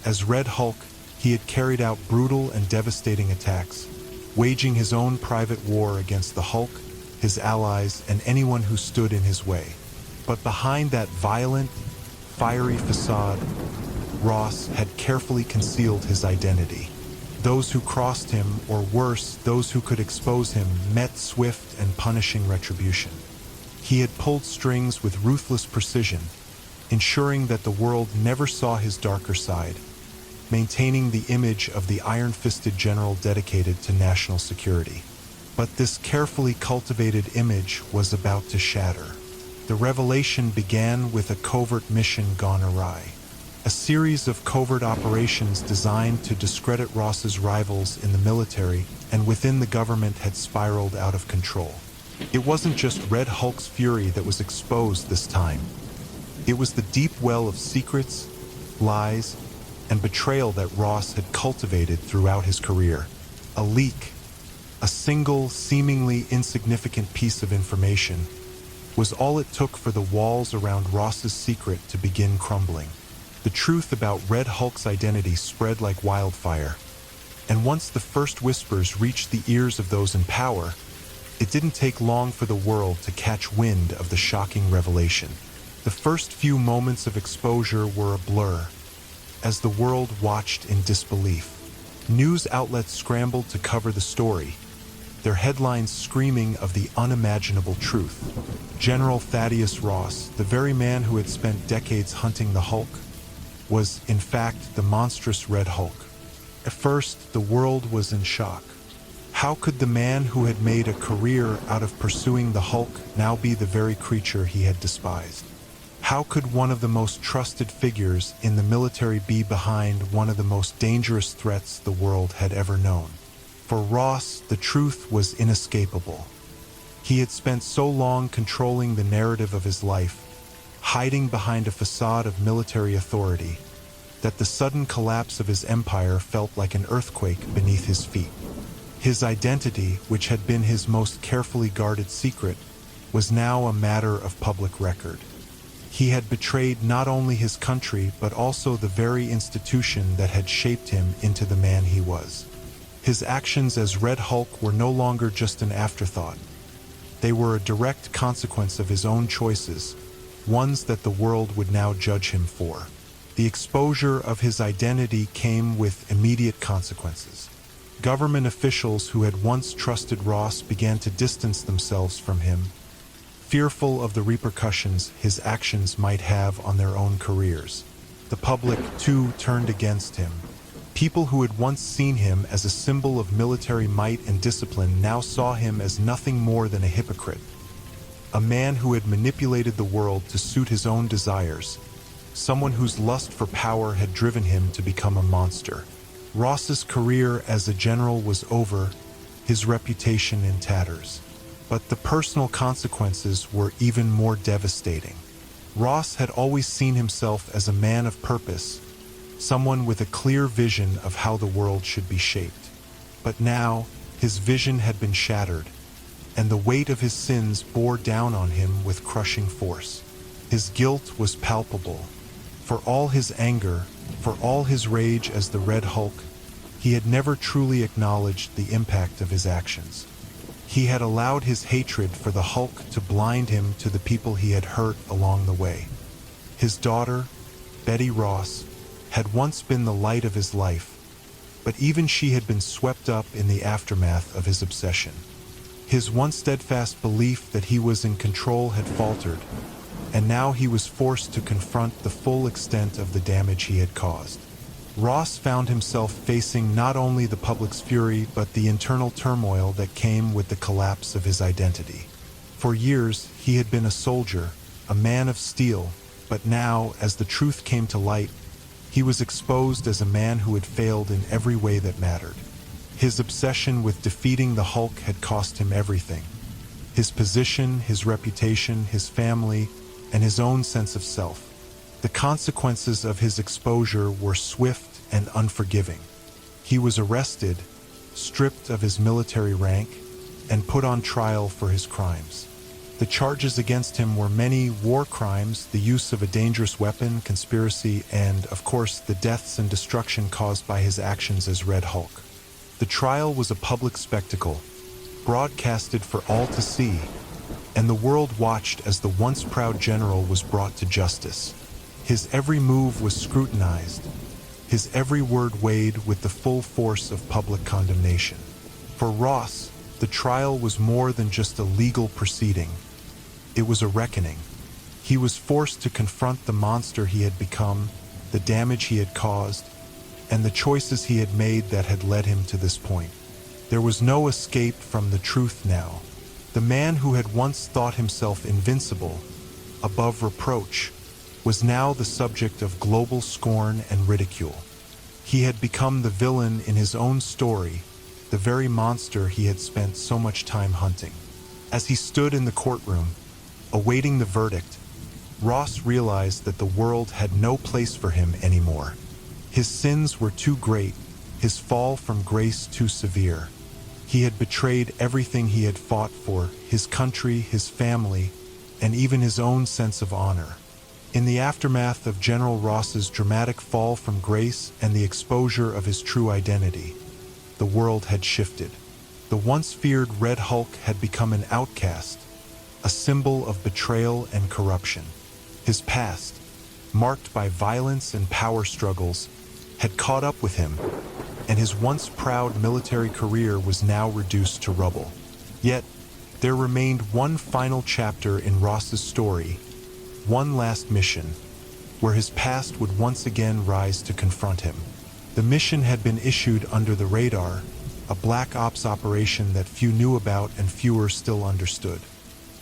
S1: As Red Hulk, he had carried out brutal and devastating attacks, waging his own private war against the Hulk, his allies, and anyone who stood in his way. But behind that violent, fiery facade, Ross had carefully concealed his identity. Those who crossed him, or worse, those who could expose him, met swift and punishing retribution. He had pulled strings with ruthless precision, ensuring that the world never saw his darker side, maintaining the image of the iron-fisted general dedicated to national security. But this carefully cultivated image was about to shatter. The revelation began with a covert mission gone awry. A series of covert operations designed to discredit Ross's rivals in the military and within the government had spiraled out of control. It wasn't just Red Hulk's fury that was exposed this time. It was the deep well of secrets, lies, and betrayal that Ross had cultivated throughout his career. A leak, a single, seemingly insignificant piece of information, was all it took for the walls around Ross's secret to begin crumbling. The truth about Red Hulk's identity spread like wildfire, and once the first whispers reached the ears of those in power, it didn't take long for the world to catch wind of the shocking revelation. The first few moments of exposure were a blur, as the world watched in disbelief. News outlets scrambled to cover the story, their headlines screaming of the unimaginable truth. General Thaddeus Ross, the very man who had spent decades hunting the Hulk, was, in fact, the monstrous Red Hulk. At first, the world was in shock. How could the man who had made a career out of pursuing the Hulk now be the very creature he had despised? How could one of the most trusted figures in the military be behind one of the most dangerous threats the world had ever known? For Ross, the truth was inescapable. He had spent so long controlling the narrative of his life, hiding behind a facade of military authority, that the sudden collapse of his empire felt like an earthquake beneath his feet. His identity, which had been his most carefully guarded secret, was now a matter of public record. He had betrayed not only his country but also the very institution that had shaped him into the man he was. His actions as Red Hulk were no longer just an afterthought. They were a direct consequence of his own choices, ones that the world would now judge him for. The exposure of his identity came with immediate consequences. Government officials who had once trusted Ross began to distance themselves from him, fearful of the repercussions his actions might have on their own careers. The public, too, turned against him. People who had once seen him as a symbol of military might and discipline now saw him as nothing more than a hypocrite, a man who had manipulated the world to suit his own desires, someone whose lust for power had driven him to become a monster. Ross's career as a general was over, his reputation in tatters. But the personal consequences were even more devastating. Ross had always seen himself as a man of purpose, someone with a clear vision of how the world should be shaped. But now, his vision had been shattered, and the weight of his sins bore down on him with crushing force. His guilt was palpable. For all his anger, for all his rage as the Red Hulk, he had never truly acknowledged the impact of his actions. He had allowed his hatred for the Hulk to blind him to the people he had hurt along the way. His daughter, Betty Ross, had once been the light of his life, but even she had been swept up in the aftermath of his obsession. His once steadfast belief that he was in control had faltered, and now he was forced to confront the full extent of the damage he had caused. Ross found himself facing not only the public's fury but the internal turmoil that came with the collapse of his identity. For years, he had been a soldier, a man of steel, but now, as the truth came to light, he was exposed as a man who had failed in every way that mattered. His obsession with defeating the Hulk had cost him everything: his position, his reputation, his family, and his own sense of self. The consequences of his exposure were swift and unforgiving. He was arrested, stripped of his military rank, and put on trial for his crimes. The charges against him were many: war crimes, the use of a dangerous weapon, conspiracy, and, of course, the deaths and destruction caused by his actions as Red Hulk. The trial was a public spectacle, broadcasted for all to see, and the world watched as the once proud general was brought to justice. His every move was scrutinized, his every word weighed with the full force of public condemnation. For Ross, the trial was more than just a legal proceeding. It was a reckoning. He was forced to confront the monster he had become, the damage he had caused, and the choices he had made that had led him to this point. There was no escape from the truth now. The man who had once thought himself invincible, above reproach, was now the subject of global scorn and ridicule. He had become the villain in his own story, the very monster he had spent so much time hunting. As he stood in the courtroom, awaiting the verdict, Ross realized that the world had no place for him anymore. His sins were too great, his fall from grace too severe. He had betrayed everything he had fought for, his country, his family, and even his own sense of honor. In the aftermath of General Ross's dramatic fall from grace and the exposure of his true identity, the world had shifted. The once feared Red Hulk had become an outcast, a symbol of betrayal and corruption. His past, marked by violence and power struggles, had caught up with him, and his once proud military career was now reduced to rubble. Yet, there remained one final chapter in Ross's story, one last mission, where his past would once again rise to confront him. The mission had been issued under the radar, a black ops operation that few knew about and fewer still understood.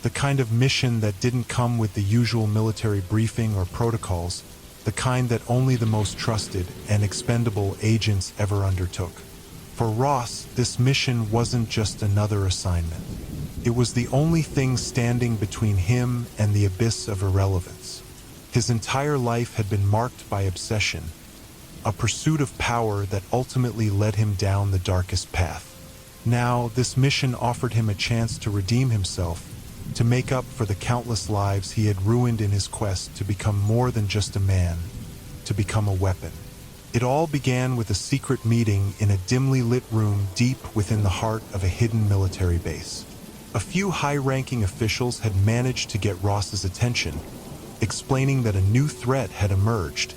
S1: The kind of mission that didn't come with the usual military briefing or protocols, the kind that only the most trusted and expendable agents ever undertook. For Ross, this mission wasn't just another assignment. It was the only thing standing between him and the abyss of irrelevance. His entire life had been marked by obsession, a pursuit of power that ultimately led him down the darkest path. Now, this mission offered him a chance to redeem himself, to make up for the countless lives he had ruined in his quest to become more than just a man, to become a weapon. It all began with a secret meeting in a dimly lit room deep within the heart of a hidden military base. A few high-ranking officials had managed to get Ross's attention, explaining that a new threat had emerged,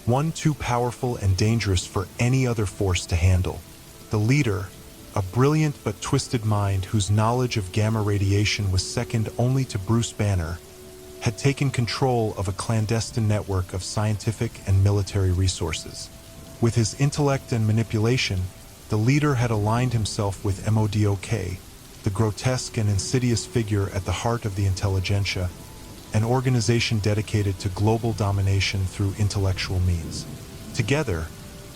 S1: one too powerful and dangerous for any other force to handle. The leader, a brilliant but twisted mind whose knowledge of gamma radiation was second only to Bruce Banner, had taken control of a clandestine network of scientific and military resources. With his intellect and manipulation, the leader had aligned himself with MODOK, the grotesque and insidious figure at the heart of the intelligentsia, an organization dedicated to global domination through intellectual means. Together,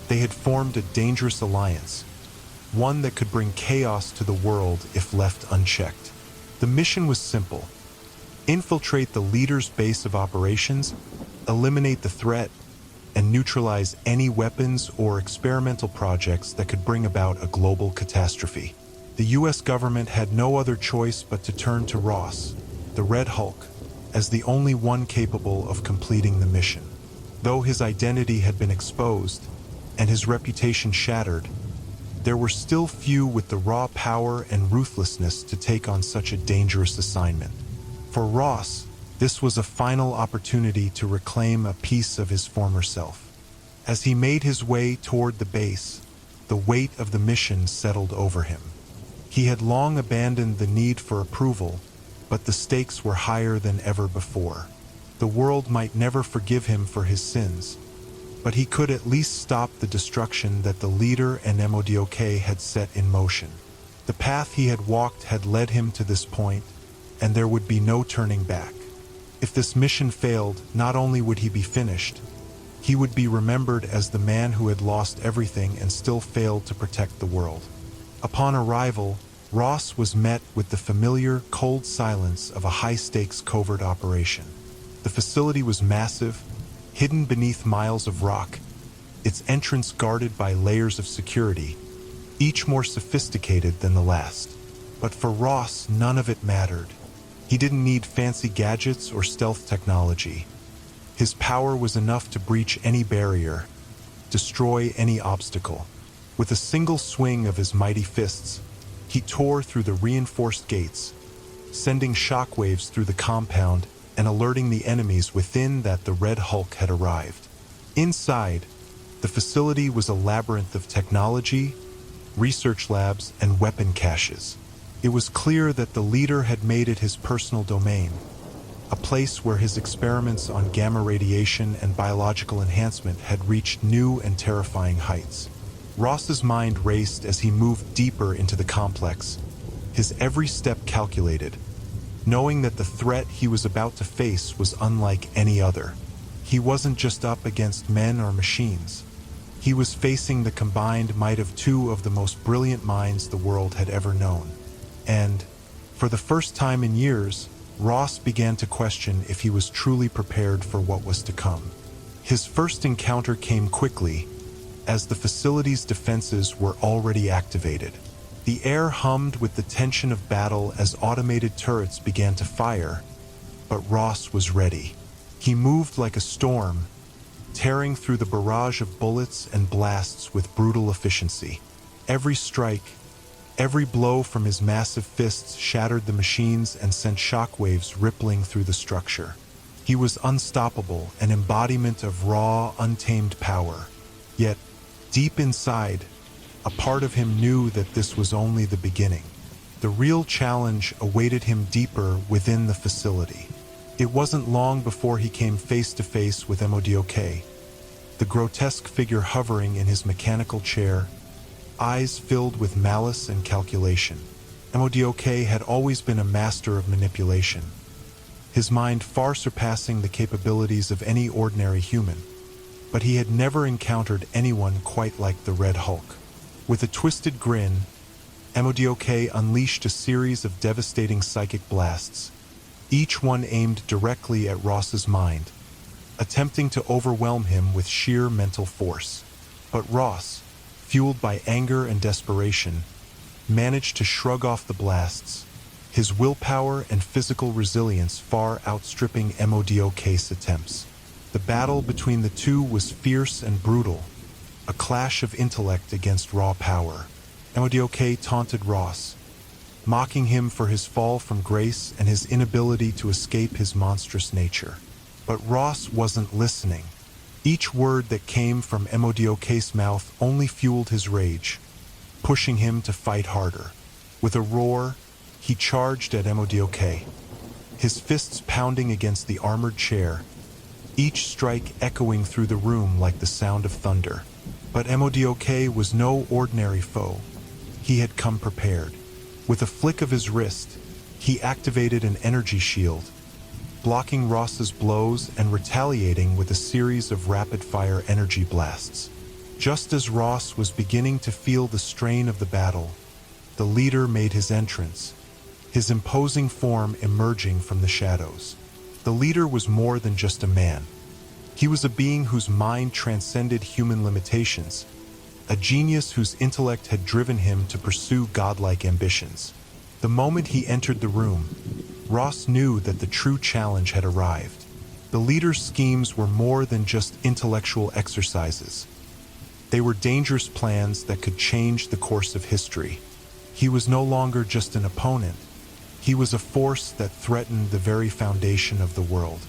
S1: they had formed a dangerous alliance, one that could bring chaos to the world if left unchecked. The mission was simple: infiltrate the leader's base of operations, eliminate the threat, and neutralize any weapons or experimental projects that could bring about a global catastrophe. The US government had no other choice but to turn to Ross, the Red Hulk, as the only one capable of completing the mission. Though his identity had been exposed and his reputation shattered, there were still few with the raw power and ruthlessness to take on such a dangerous assignment. For Ross, this was a final opportunity to reclaim a piece of his former self. As he made his way toward the base, the weight of the mission settled over him. He had long abandoned the need for approval, but the stakes were higher than ever before. The world might never forgive him for his sins, but he could at least stop the destruction that the leader and MODOK had set in motion. The path he had walked had led him to this point, and there would be no turning back. If this mission failed, not only would he be finished, he would be remembered as the man who had lost everything and still failed to protect the world. Upon arrival, Ross was met with the familiar, cold silence of a high-stakes covert operation. The facility was massive, hidden beneath miles of rock, its entrance guarded by layers of security, each more sophisticated than the last. But for Ross, none of it mattered. He didn't need fancy gadgets or stealth technology. His power was enough to breach any barrier, destroy any obstacle. With a single swing of his mighty fists, he tore through the reinforced gates, sending shockwaves through the compound and alerting the enemies within that the Red Hulk had arrived. Inside, The facility was a labyrinth of technology, research labs, and weapon caches. It was clear that the leader had made it his personal domain, a place where his experiments on gamma radiation and biological enhancement had reached new and terrifying heights. Ross's mind raced as he moved deeper into the complex, his every step calculated, knowing that the threat he was about to face was unlike any other. He wasn't just up against men or machines. He was facing the combined might of two of the most brilliant minds the world had ever known. And, for the first time in years, Ross began to question if he was truly prepared for what was to come. His first encounter came quickly, as the facility's defenses were already activated. The air hummed with the tension of battle as automated turrets began to fire, but Ross was ready. He moved like a storm, tearing through the barrage of bullets and blasts with brutal efficiency. Every strike, every blow from his massive fists shattered the machines and sent shockwaves rippling through the structure. He was unstoppable, an embodiment of raw, untamed power. Yet, deep inside, a part of him knew that this was only the beginning. The real challenge awaited him deeper within the facility. It wasn't long before he came face to face with MODOK, the grotesque figure hovering in his mechanical chair, eyes filled with malice and calculation. MODOK had always been a master of manipulation, his mind far surpassing the capabilities of any ordinary human. But he had never encountered anyone quite like the Red Hulk. With a twisted grin, MODOK unleashed a series of devastating psychic blasts, each one aimed directly at Ross's mind, attempting to overwhelm him with sheer mental force. But Ross, fueled by anger and desperation, managed to shrug off the blasts, his willpower and physical resilience far outstripping MODOK's attempts. The battle between the two was fierce and brutal, a clash of intellect against raw power. MODOK taunted Ross, mocking him for his fall from grace and his inability to escape his monstrous nature. But Ross wasn't listening. Each word that came from MODOK's mouth only fueled his rage, pushing him to fight harder. With a roar, he charged at MODOK, his fists pounding against the armored chair, each strike echoing through the room like the sound of thunder. But MODOK was no ordinary foe. He had come prepared. With a flick of his wrist, he activated an energy shield, blocking Ross's blows and retaliating with a series of rapid-fire energy blasts. Just as Ross was beginning to feel the strain of the battle, the leader made his entrance, his imposing form emerging from the shadows. The leader was more than just a man. He was a being whose mind transcended human limitations, a genius whose intellect had driven him to pursue godlike ambitions. The moment he entered the room, Ross knew that the true challenge had arrived. The leader's schemes were more than just intellectual exercises. They were dangerous plans that could change the course of history. He was no longer just an opponent. He was a force that threatened the very foundation of the world.